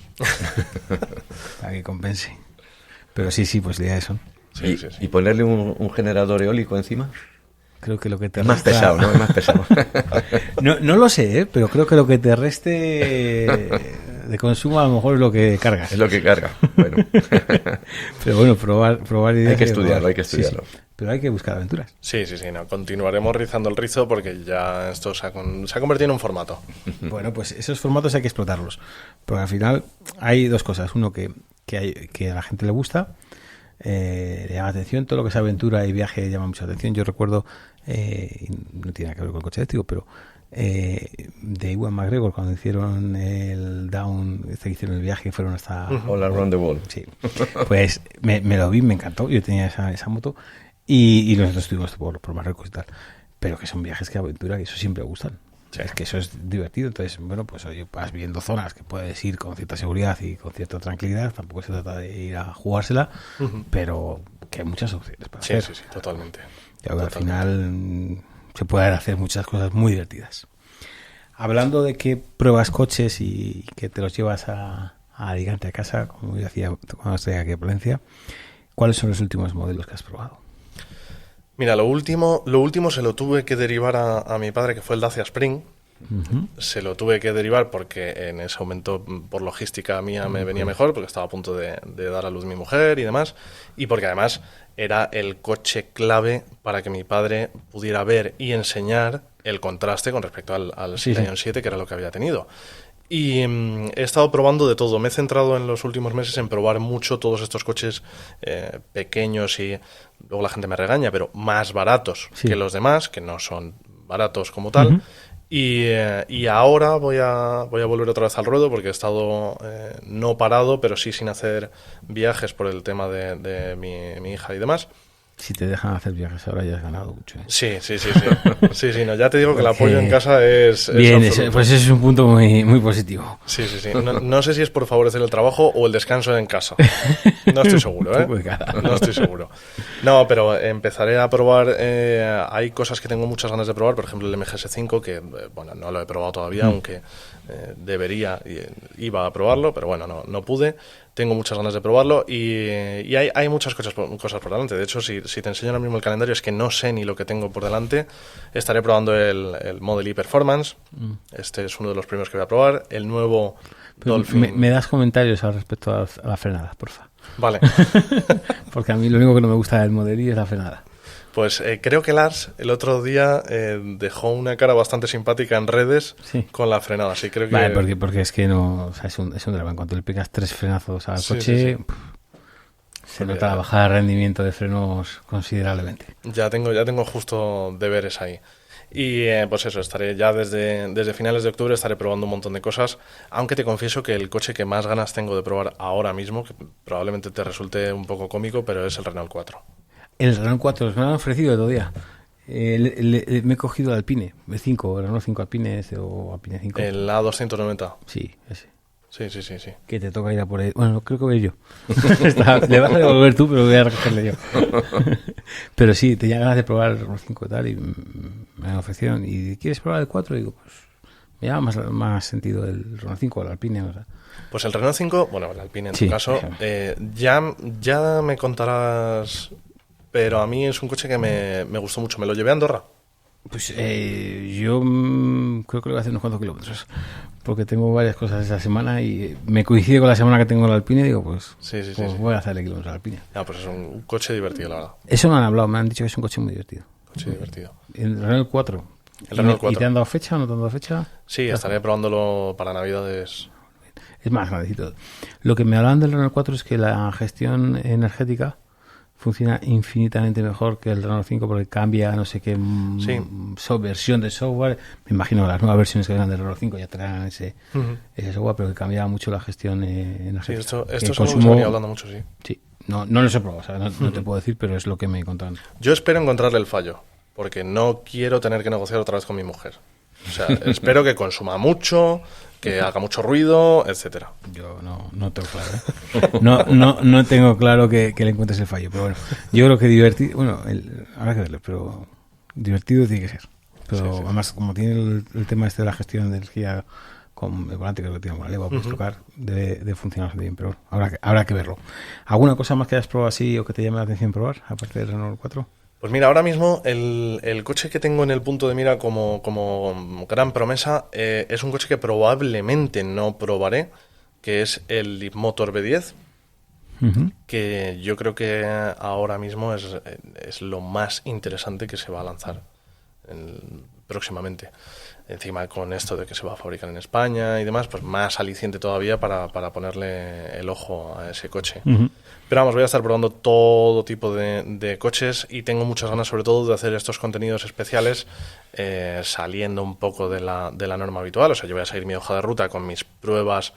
para que compense. Pero sí, pues la idea es eso.
Sí.
¿Y ponerle un generador eólico encima?
Creo que lo que te
Es más pesado, ¿no? Es más pesado.
No lo sé, pero creo que lo que te reste de consumo a lo mejor es lo que cargas.
Es lo que carga. Bueno.
Pero bueno, probar ideas.
Hay que estudiarlo.
Sí. Pero hay que buscar aventuras.
Sí, no, continuaremos rizando el rizo porque ya esto se ha convertido en un formato.
Bueno, pues esos formatos hay que explotarlos. Porque al final hay dos cosas. Uno, que a la gente le gusta, le llama atención. Todo lo que es aventura y viaje llama mucha atención. Yo recuerdo, no tiene nada que ver con el coche eléctrico, pero de Ewan McGregor, cuando hicieron el Down, que hicieron el viaje, fueron hasta...
All Around the World.
Sí. Pues me lo vi, me encantó. Yo tenía esa moto y nosotros estuvimos por Marruecos y tal. Pero que son viajes que aventura, que eso siempre gustan. O sea, es que eso es divertido. Entonces, bueno, pues oye, vas viendo zonas que puedes ir con cierta seguridad y con cierta tranquilidad. Tampoco se trata de ir a jugársela, pero que hay muchas opciones para hacer.
Sí, totalmente.
Y al final se pueden hacer muchas cosas muy divertidas. Hablando de que pruebas coches y que te los llevas a Alicante, a casa, como yo hacía cuando estoy aquí en Valencia, ¿cuáles son los últimos modelos que has probado?
Mira, lo último se lo tuve que derivar a mi padre, que fue el Dacia Spring. Uh-huh. Se lo tuve que derivar porque en ese momento, por logística mía, me venía mejor, porque estaba a punto de dar a luz mi mujer y demás, y porque además era el coche clave para que mi padre pudiera ver y enseñar el contraste con respecto al Scion 7, que era lo que había tenido. Y he estado probando de todo. Me he centrado en los últimos meses en probar mucho todos estos coches pequeños y, luego la gente me regaña, pero más baratos que los demás, que no son baratos como tal. Uh-huh. Y ahora voy a volver otra vez al ruedo porque he estado no parado, pero sí sin hacer viajes por el tema de mi hija y demás.
Si te dejan hacer viajes ahora ya has ganado mucho.
Sí. Sí, no, ya te digo que el apoyo en casa es
bien, pues ese es un punto muy, muy positivo.
Sí. No sé si es por favorecer el trabajo o el descanso en casa. No estoy seguro, No estoy seguro. No, pero empezaré a probar. Hay cosas que tengo muchas ganas de probar, por ejemplo el MGS5, que bueno, no lo he probado todavía, aunque debería, iba a probarlo, pero bueno, no pude. Tengo muchas ganas de probarlo y hay muchas cosas por delante. De hecho, si te enseño ahora mismo el calendario, es que no sé ni lo que tengo por delante. Estaré probando el Model E Performance. Este es uno de los primeros que voy a probar. El nuevo Dolphin.
¿Me das comentarios al respecto a la frenada, porfa?
Vale.
Porque a mí lo único que no me gusta del Model E es la frenada.
Pues creo que Lars el otro día dejó una cara bastante simpática en redes con la frenada. Sí, creo que...
Vale, porque es que no, o sea, es un drama. En cuanto le pegas 3 frenazos al coche, se nota la bajada de rendimiento de frenos considerablemente.
Ya tengo justo deberes ahí. Y pues eso, estaré ya desde finales de octubre estaré probando un montón de cosas, aunque te confieso que el coche que más ganas tengo de probar ahora mismo, que probablemente te resulte un poco cómico, pero es el Renault 4.
El Renault 4, me lo han ofrecido el otro día. Me he cogido el Alpine, el 5, el Renault 5 Alpine o Alpine 5.
El A290.
Sí, ese.
Sí.
Que te toca ir a por él. Bueno, creo que voy yo. Le vas a devolver tú, pero voy a recogerle yo. Pero sí, tenía ganas de probar el Renault 5 y tal, y me ofrecieron. ¿Y quieres probar el 4? Y digo, pues me llama más sentido el Renault 5 o el Alpine, ¿verdad?
Pues el Renault 5, bueno, el Alpine en tu caso, ya me contarás, pero a mí es un coche que me gustó mucho. Me lo llevé a Andorra.
Pues yo creo que le voy a hacer unos cuantos kilómetros, porque tengo varias cosas esa semana y me coincide con la semana que tengo el Alpine y digo, pues voy a hacerle kilómetros al Alpine.
Pues es un coche divertido, la verdad.
Eso me han hablado, me han dicho que es un coche muy divertido.
Coche divertido.
El Renault 4.
El Renault 4.
¿Y te han dado fecha o no te han dado fecha?
Sí, estaré probándolo para Navidades.
Es más grandecito. Lo que me hablan del Renault 4 es que la gestión energética funciona infinitamente mejor que el Renault 5 porque cambia no sé qué versión de software. Me imagino que las nuevas versiones que vengan del Renault 5 ya traerán ese software, pero que cambia mucho la gestión energética.
Sí, esto es algo que se venía hablando mucho, sí.
Sí, no los he probado, o sea, no te puedo decir, pero es lo que me contaron.
Yo espero encontrarle el fallo, porque no quiero tener que negociar otra vez con mi mujer. O sea, espero que consuma mucho, que haga mucho ruido, etcétera.
Yo no tengo claro, no tengo claro que le encuentres el fallo, pero bueno, yo creo que divertido, bueno, habrá que verlo, pero divertido tiene que ser. Pero sí. Además, como tiene el tema este de la gestión de energía con el volante, creo que tiene una leva, puedes tocar, debe funcionar bien, pero habrá que verlo. ¿Alguna cosa más que hayas probado así o que te llame la atención probar, aparte del Renault 4?
Pues mira, ahora mismo el coche que tengo en el punto de mira como gran promesa es un coche que probablemente no probaré, que es el Leapmotor B10, que yo creo que ahora mismo es lo más interesante que se va a lanzar próximamente. Encima con esto de que se va a fabricar en España y demás, pues más aliciente todavía para ponerle el ojo a ese coche. Pero vamos, voy a estar probando todo tipo de coches y tengo muchas ganas sobre todo de hacer estos contenidos especiales saliendo un poco de la norma habitual. O sea, yo voy a seguir mi hoja de ruta con mis pruebas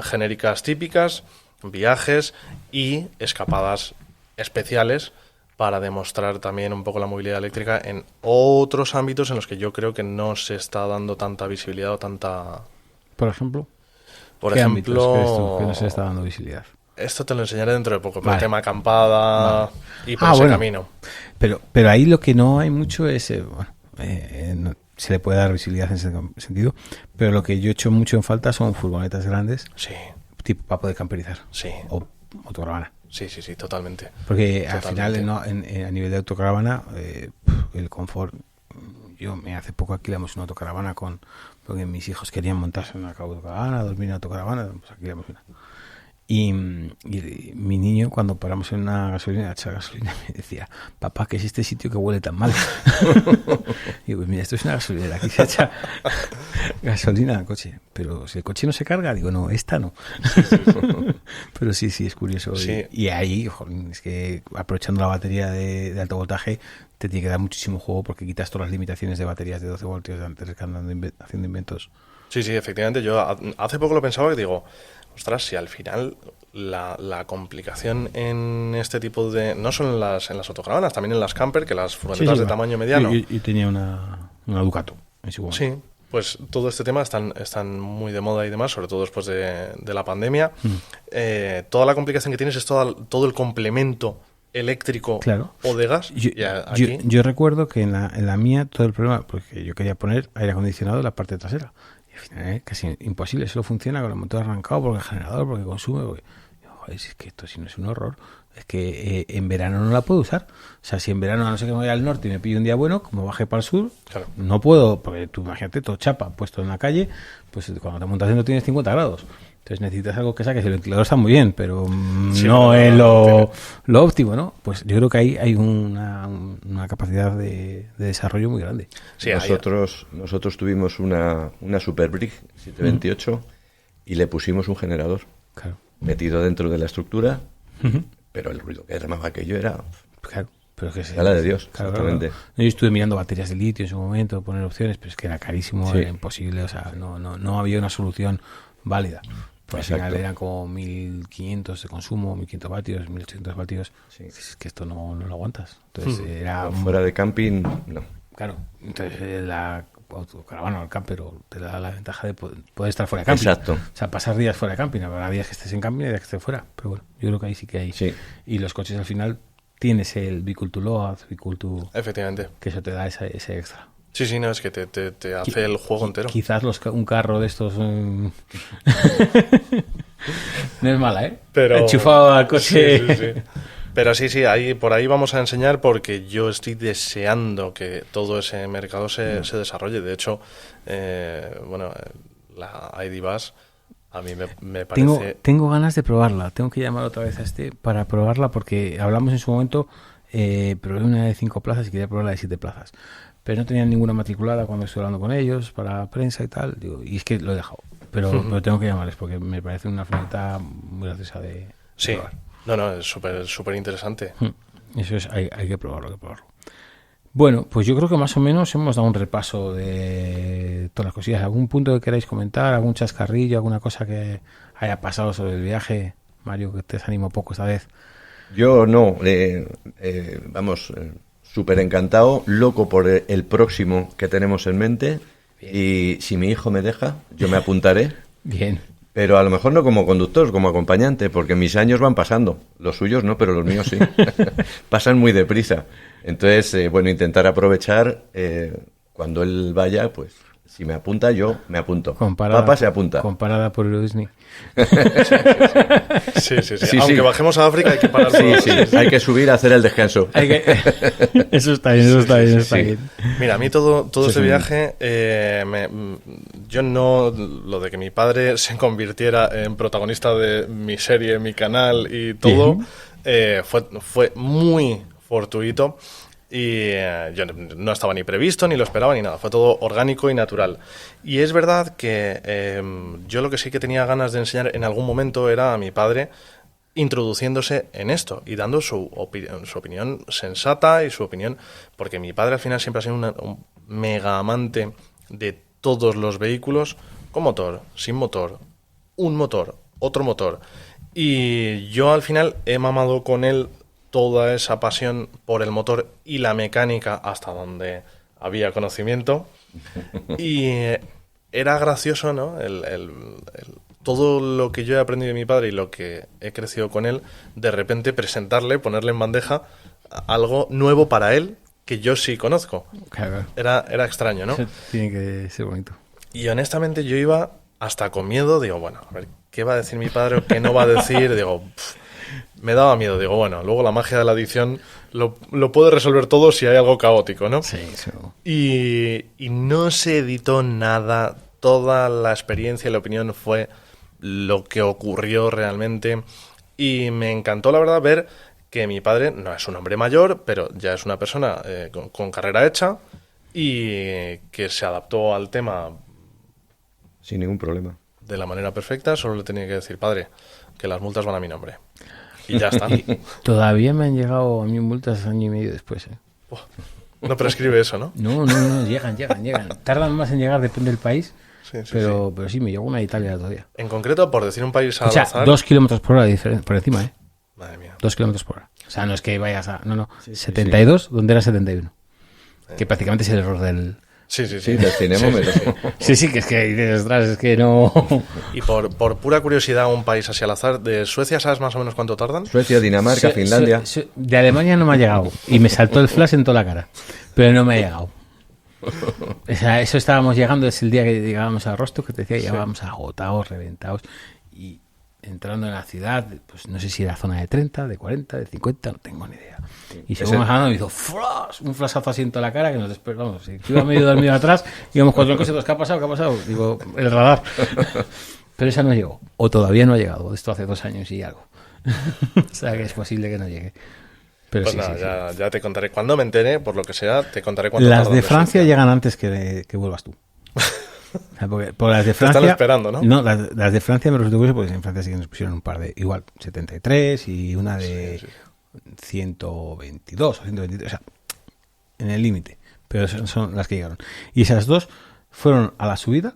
genéricas típicas, viajes y escapadas especiales para demostrar también un poco la movilidad eléctrica en otros ámbitos en los que yo creo que no se está dando tanta visibilidad o tanta...
¿Por ejemplo?
¿Qué
ámbitos crees tú que no se está dando visibilidad?
Esto te lo enseñaré dentro de poco, pero el tema acampada y por ese camino.
Pero ahí lo que no hay mucho es... se le puede dar visibilidad en ese sentido, pero lo que yo he hecho mucho en falta son furgonetas grandes, tipo para poder camperizar, o autocaravana.
Sí, totalmente.
Porque al final, a nivel de autocaravana, el confort... Yo hace poco alquilamos una autocaravana porque mis hijos querían montarse en una autocaravana, dormir en una autocaravana, pues alquilamos una. Y mi niño, cuando paramos en una gasolina, echar gasolina, me decía: papá, ¿qué es este sitio que huele tan mal? Y digo, mira, esto es una gasolinera, aquí se echa gasolina al coche. Pero si el coche no se carga, digo, no, esta no. Pero sí, es curioso.
Sí.
Y ahí, joder, es que aprovechando la batería de alto voltaje, te tiene que dar muchísimo juego porque quitas todas las limitaciones de baterías de 12 voltios de antes que andan haciendo inventos. Sí,
efectivamente. Yo hace poco lo pensaba, que digo, ostras, si al final la complicación en este tipo de... No solo en las autocaravanas, también en las camper, que las furgonetas de tamaño mediano...
Y tenía una Ducato en su momento.
Sí, pues todo este tema están muy de moda y demás, sobre todo después de la pandemia. Toda la complicación que tienes es todo el complemento eléctrico o de gas.
Yo recuerdo que en la mía todo el problema, porque yo quería poner aire acondicionado en la parte trasera. Al final casi imposible, solo funciona con el motor arrancado, porque el generador, porque consume. Joder, es que esto si no es un horror. Es que en verano no la puedo usar. O sea, si en verano, a no ser que me vaya al norte y me pille un día bueno, como baje para el sur, no puedo, porque tú imagínate, todo chapa puesto en la calle, pues cuando te montas no tienes 50 grados. Entonces necesitas algo que saques. El ventilador está muy bien, pero no es lo óptimo, ¿no? Pues yo creo que ahí hay una capacidad de desarrollo muy grande.
Sí, nosotros tuvimos una Super Brick 728 y le pusimos un generador metido dentro de la estructura, pero el ruido que armaba aquello era...
Pero que
la de Dios, exactamente.
Yo estuve mirando baterías de litio en su momento, poner opciones, pero es que era carísimo, era imposible, o sea, no había una solución válida. Pues al final eran como 1500 de consumo, 1500 vatios, 1800 vatios. Es que esto no lo aguantas. Entonces era...
Fuera de camping, no.
Claro, entonces la autocaravana o el camper te da la ventaja de poder estar fuera de camping.
Exacto.
O sea, pasar días fuera de camping. Habrá días que estés en camping y días que estés fuera. Pero bueno, yo creo que ahí sí que hay.
Sí.
Y los coches al final tienes el Vehicle to Load, Vehicle to...
Efectivamente.
Que eso te da ese extra.
Sí, no, es que te hace el juego entero.
Quizás un carro de estos... no es mala, ¿eh?
Pero...
Enchufado al coche.
Sí. Pero sí, por ahí vamos a enseñar, porque yo estoy deseando que todo ese mercado se desarrolle. De hecho, la ID Buzz a mí me parece...
Tengo ganas de probarla. Tengo que llamar otra vez a para probarla, porque hablamos en su momento, probé una de 5 plazas y quería probar la de 7 plazas. Pero no tenían ninguna matriculada cuando estoy hablando con ellos para prensa y tal. Y es que lo he dejado. Pero tengo que llamarles porque me parece una furgoneta muy graciosa de probar.
No, es súper interesante.
Eso es, hay que probarlo, Bueno, pues yo creo que más o menos hemos dado un repaso de todas las cosillas. ¿Algún punto que queráis comentar? ¿Algún chascarrillo? ¿Alguna cosa que haya pasado sobre el viaje? Mario, que te desanimó poco esta vez.
Yo no, vamos, súper encantado, loco por el próximo que tenemos en mente. Bien. Y si mi hijo me deja, yo me apuntaré.
Bien.
Pero a lo mejor no como conductor, como acompañante, porque mis años van pasando. Los suyos no, pero los míos sí. Pasan muy deprisa. Entonces, bueno, intentar aprovechar cuando él vaya, pues si me apunta, yo me apunto. Papá se apunta.
Comparada por Euro Disney.
Sí. Aunque bajemos a África hay que parar.
Sí, hay que subir a hacer el descanso.
Eso está bien.
Mira, a mí todo este viaje, yo no, lo de que mi padre se convirtiera en protagonista de mi serie, mi canal y todo, fue muy fortuito. Y yo no estaba ni previsto, ni lo esperaba, ni nada. Fue todo orgánico y natural. Y es verdad que yo lo que sí que tenía ganas de enseñar en algún momento era a mi padre introduciéndose en esto y dando su opinión sensata y su opinión... Porque mi padre al final siempre ha sido un mega amante de todos los vehículos, con motor, sin motor, un motor, otro motor. Y yo al final he mamado con él toda esa pasión por el motor y la mecánica hasta donde había conocimiento. Y era gracioso, ¿no? Todo lo que yo he aprendido de mi padre y lo que he crecido con él, de repente presentarle, ponerle en bandeja algo nuevo para él que yo sí conozco.
Claro.
Era extraño, ¿no?
Eso tiene que ser bonito.
Y honestamente yo iba hasta con miedo, digo, bueno, a ver, ¿qué va a decir mi padre o qué no va a decir? Digo, me daba miedo, digo, bueno, luego la magia de la edición lo puede resolver todo si hay algo caótico, ¿no?
Sí, eso.
Y no se editó nada, toda la experiencia y la opinión fue lo que ocurrió realmente. Y me encantó, la verdad, ver que mi padre no es un hombre mayor, pero ya es una persona con carrera hecha y que se adaptó al tema
sin ningún problema.
De la manera perfecta. Solo le tenía que decir, padre, que las multas van a mi nombre. Y ya está.
Todavía me han llegado a mí multas año y medio después.
No prescribe eso, ¿no?
No, llegan. Tardan más en llegar, depende del país.
Sí,
pero sí, me llegó una de Italia todavía.
En concreto, por decir un país al azar...
2 kilómetros por hora por encima, ¿eh?
Madre mía.
2 kilómetros por hora. O sea, no es que vayas a... No. 72, donde era 71. Que prácticamente es el error del...
Sí,
del cinemómetro.
Sí, que es que dices, ostras, es que no...
Y por pura curiosidad, un país así al azar, ¿de Suecia sabes más o menos cuánto tardan?
Suecia, Dinamarca, Finlandia...
De Alemania no me ha llegado. Y me saltó el flash en toda la cara. Pero no me ha llegado. O sea, eso estábamos llegando, es el día que llegábamos a Rostock, que te decía, llegábamos agotados, reventados. Y entrando en la ciudad, pues no sé si era zona de 30, de 40, de 50, no tengo ni idea. Y según bajando me hizo un flashazo así en toda la cara que nos despertamos. Si iba medio dormido atrás, íbamos 4 cosas, ¿qué ha pasado? Digo, el radar. Pero esa no llegó, o todavía no ha llegado. Esto hace 2 años y algo. O sea que es posible que no llegue. Pero
pues nada, ya te contaré. Cuando me entere, por lo que sea, te contaré cuánto
Las de Francia llegan antes que vuelvas tú. O sea, porque por las de Francia...
Te están esperando, ¿no?
No, las de Francia me resultó curioso porque en Francia sí que nos pusieron un par de... Igual, 73 y una de 122 o 123. O sea, en el límite. Pero son las que llegaron. Y esas dos fueron a la subida.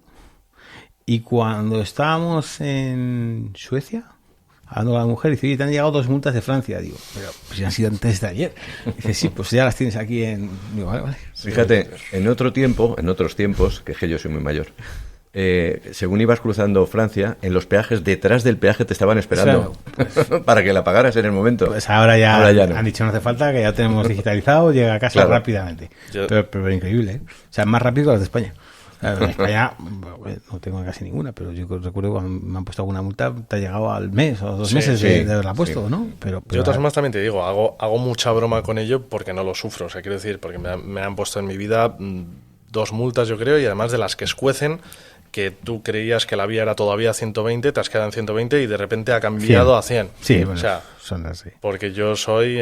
Y cuando estábamos en Suecia... hablando con la mujer, dice, oye, te han llegado 2 multas de Francia. Digo, pero pues ya han sido antes de ayer. Dice, sí, pues ya las tienes aquí en... Digo, vale.
Fíjate, en otros tiempos, que es que yo soy muy mayor, según ibas cruzando Francia, en los peajes, detrás del peaje te estaban esperando, para que la pagaras en el momento.
Pues ahora ya
no.
Han dicho, no hace falta, que ya tenemos digitalizado, llega a casa rápidamente. Pero increíble, ¿eh? O sea, más rápido que las de España. En España no tengo casi ninguna, pero yo recuerdo cuando me han puesto alguna multa, te ha llegado al mes o 2 meses de haberla puesto, ¿no? Pero
yo de todas formas también te digo, hago mucha broma con ello porque no lo sufro, o sea, quiero decir, porque me han puesto en mi vida 2 multas, yo creo, y además de las que escuecen, que tú creías que la vía era todavía 120, te has quedado en 120 y de repente ha cambiado a 100.
Sí, bueno,
o sea,
son así.
Porque yo soy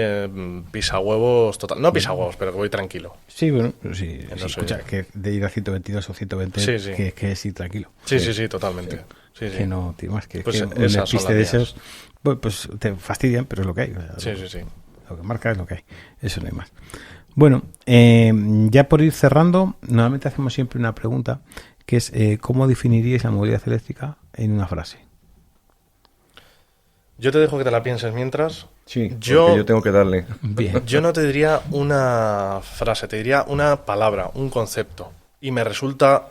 pisahuevos total. No pisahuevos, pero que voy tranquilo.
Sí, bueno, sí, escucha, que de ir a 122 o 120, que es ir tranquilo.
Sí, totalmente. Sí.
Que no tiene más que
pues
un despiste de esos, pues te fastidian, pero es lo que hay. O sea,
sí.
Lo que marca es lo que hay. Eso no hay más. Bueno, ya por ir cerrando, normalmente hacemos siempre una pregunta, que es ¿cómo definiríais la movilidad eléctrica en una frase?
Yo te dejo que te la pienses mientras.
Sí, porque yo tengo que darle.
Bien.
Yo no te diría una frase, te diría una palabra, un concepto. Y me resulta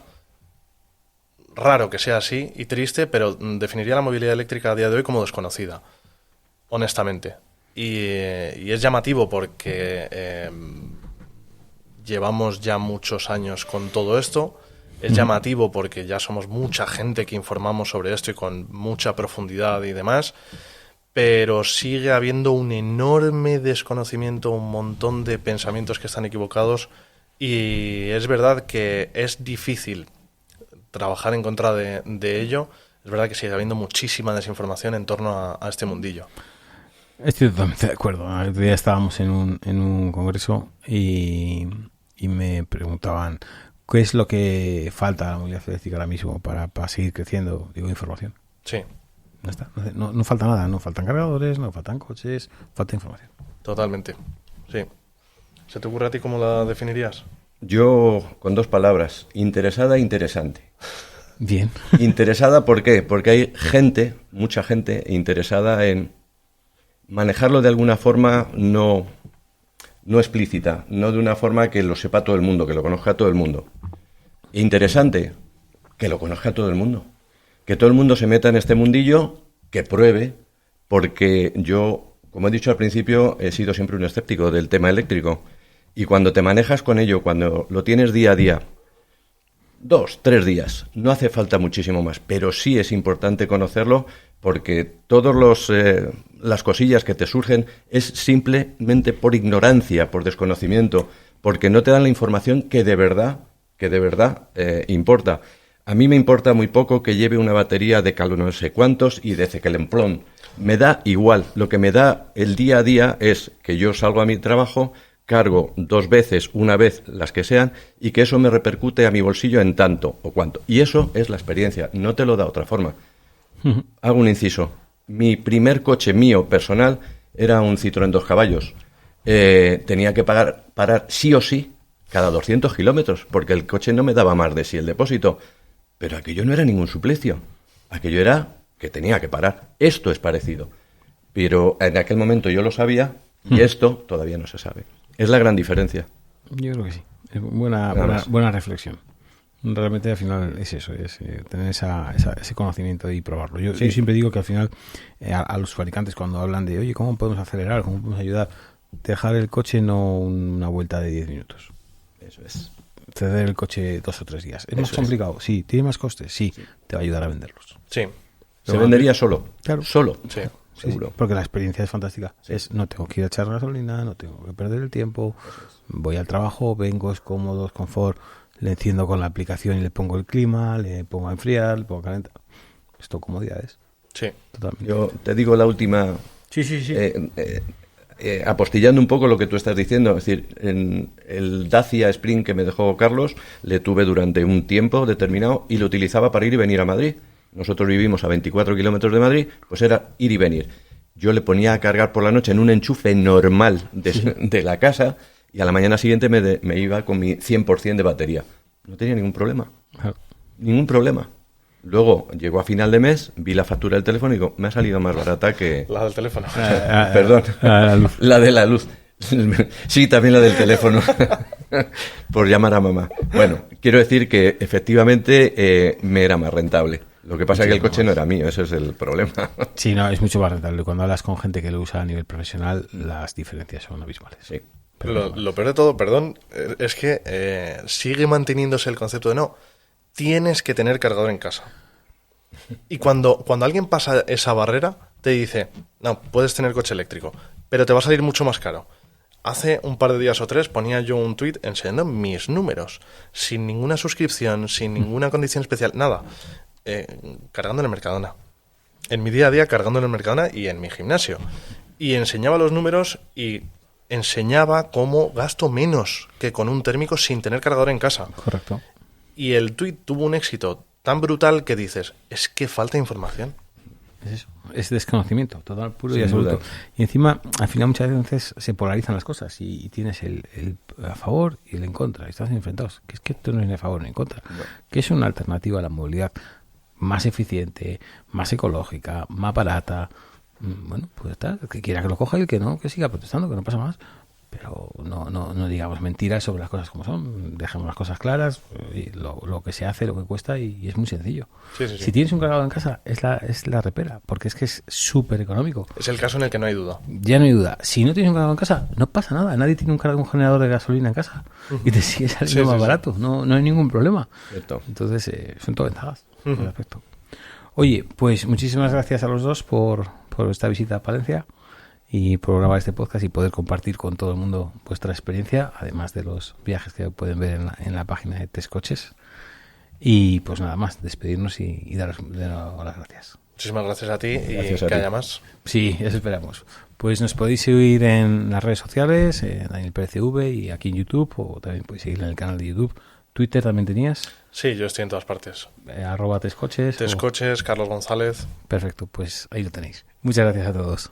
raro que sea así y triste, pero definiría la movilidad eléctrica a día de hoy como desconocida, honestamente. Y es llamativo porque llevamos ya muchos años con todo esto. Es llamativo porque ya somos mucha gente que informamos sobre esto y con mucha profundidad y demás. Pero sigue habiendo un enorme desconocimiento, un montón de pensamientos que están equivocados y es verdad que es difícil trabajar en contra de ello. Es verdad que sigue habiendo muchísima desinformación en torno a este mundillo.
Estoy totalmente de acuerdo. El otro día estábamos en un congreso y me preguntaban ¿qué es lo que falta a la movilidad eléctrica ahora mismo para seguir creciendo? Digo, información.
Sí.
No está. No falta nada. No faltan cargadores, no faltan coches, falta información.
Totalmente. Sí. ¿Se te ocurre a ti cómo la definirías?
Yo, con 2 palabras, interesada e interesante.
Bien.
Interesada, ¿por qué? Porque hay gente, mucha gente, interesada en manejarlo de alguna forma no explícita, no de una forma que lo sepa todo el mundo, que lo conozca todo el mundo. Interesante, que lo conozca todo el mundo. Que todo el mundo se meta en este mundillo, que pruebe, porque yo, como he dicho al principio, he sido siempre un escéptico del tema eléctrico. Y cuando te manejas con ello, cuando lo tienes día a día, 2, 3 días, no hace falta muchísimo más, pero sí es importante conocerlo porque todas las cosillas que te surgen es simplemente por ignorancia, por desconocimiento, porque no te dan la información que de verdad importa. A mí me importa muy poco que lleve una batería de calo no sé cuántos y de cequelemplón. Me da igual. Lo que me da el día a día es que yo salgo a mi trabajo, cargo 2 veces, una vez, las que sean, y que eso me repercute a mi bolsillo en tanto o cuanto. Y eso es la experiencia, no te lo da otra forma. Hago un inciso. Mi primer coche mío personal era un Citroën 2 caballos. Tenía que parar sí o sí cada 200 kilómetros, porque el coche no me daba más de sí el depósito. Pero aquello no era ningún suplicio. Aquello era que tenía que parar. Esto es parecido. Pero en aquel momento yo lo sabía y esto todavía no se sabe. Es la gran diferencia.
Yo creo que sí. Es buena reflexión. Realmente al final es eso, es tener ese conocimiento y probarlo. Yo siempre digo que al final a los fabricantes cuando hablan de, oye, ¿cómo podemos acelerar? ¿Cómo podemos ayudar? Dejar el coche no una vuelta de 10 minutos.
Eso es.
Ceder el coche 2 o 3 días. ¿Es más complicado? Sí. ¿Tiene más costes? Sí. Te va a ayudar a venderlos.
Sí.
Se vendería solo.
Claro.
Solo.
Sí.
Seguro.
Sí, porque la experiencia es fantástica. No tengo que ir a echar gasolina, no tengo que perder el tiempo. Voy al trabajo, vengo, es cómodo, es confort. Le enciendo con la aplicación y le pongo el clima, le pongo a enfriar, le pongo a calentar. Esto comodidades.
Sí.
Totalmente.
Yo te digo la última...
Sí.
Apostillando un poco lo que tú estás diciendo, es decir, en el Dacia Spring que me dejó Carlos, le tuve durante un tiempo determinado y lo utilizaba para ir y venir a Madrid. Nosotros vivimos a 24 kilómetros de Madrid, pues era ir y venir. Yo le ponía a cargar por la noche en un enchufe normal de la casa y a la mañana siguiente me iba con mi 100% de batería. No tenía ningún problema.
Claro.
Ningún problema. Luego, llegó a final de mes, vi la factura del teléfono y digo, me ha salido más barata que...
La del teléfono.
Perdón, la de la luz. Sí, también la del teléfono. Por llamar a mamá. Bueno, quiero decir que efectivamente me era más rentable. Lo que pasa es que el coche no era mío, ese es el problema.
Sí, no, es mucho más rentable. Cuando hablas con gente que lo usa a nivel profesional, las diferencias son abismales.
Sí.
Lo peor de todo, perdón, es que sigue manteniéndose el concepto de no, tienes que tener cargador en casa. Y cuando alguien pasa esa barrera, te dice, no, puedes tener coche eléctrico, pero te va a salir mucho más caro. Hace un par de días o 3 ponía yo un tuit enseñando mis números, sin ninguna suscripción, sin ninguna condición especial, nada, cargando en el Mercadona. En mi día a día cargando en el Mercadona y en mi gimnasio. Y enseñaba los números y enseñaba cómo gasto menos que con un térmico sin tener cargador en casa.
Correcto.
Y el tuit tuvo un éxito tan brutal que dices, es que falta información.
Es eso, es desconocimiento, total, puro
Sin
y absoluto.
duda.
Y encima, al final muchas veces se polarizan las cosas y tienes el a favor y el en contra, y estás enfrentados. Que es que esto no es ni a favor ni en contra, que es una alternativa a la movilidad más eficiente, más ecológica, más barata, bueno, pues está, el que quiera que lo coja y el que no, que siga protestando, que no pasa más. Pero no digamos mentiras sobre las cosas como son, dejemos las cosas claras, y lo que se hace, lo que cuesta, y es muy sencillo.
Sí, sí, sí.
Si tienes un cargador en casa, es la repera, porque es que es súper económico.
Es el caso en el que no hay duda.
Ya no hay duda. Si no tienes un cargador en casa, no pasa nada. Nadie tiene un generador de gasolina en casa y te sigue saliendo más barato. No hay ningún problema.
Cierto.
Entonces, son todo ventajas en ese aspecto. Oye, pues muchísimas gracias a los dos por esta visita a Palencia y por grabar este podcast y poder compartir con todo el mundo vuestra experiencia, además de los viajes que pueden ver en la página de Test Coches. Y pues nada más, despedirnos y daros de nuevo las gracias.
Muchísimas gracias a ti
Gracias
y
a
que
ti.
haya más.
Sí, eso esperamos. Pues nos podéis seguir en las redes sociales, en Daniel Pérez CV y aquí en YouTube, o también podéis seguir en el canal de YouTube. Twitter también tenías,
Sí, yo estoy en todas partes.
@testcoches.
Test Coches, Carlos González.
Perfecto, pues ahí lo tenéis. Muchas gracias a todos.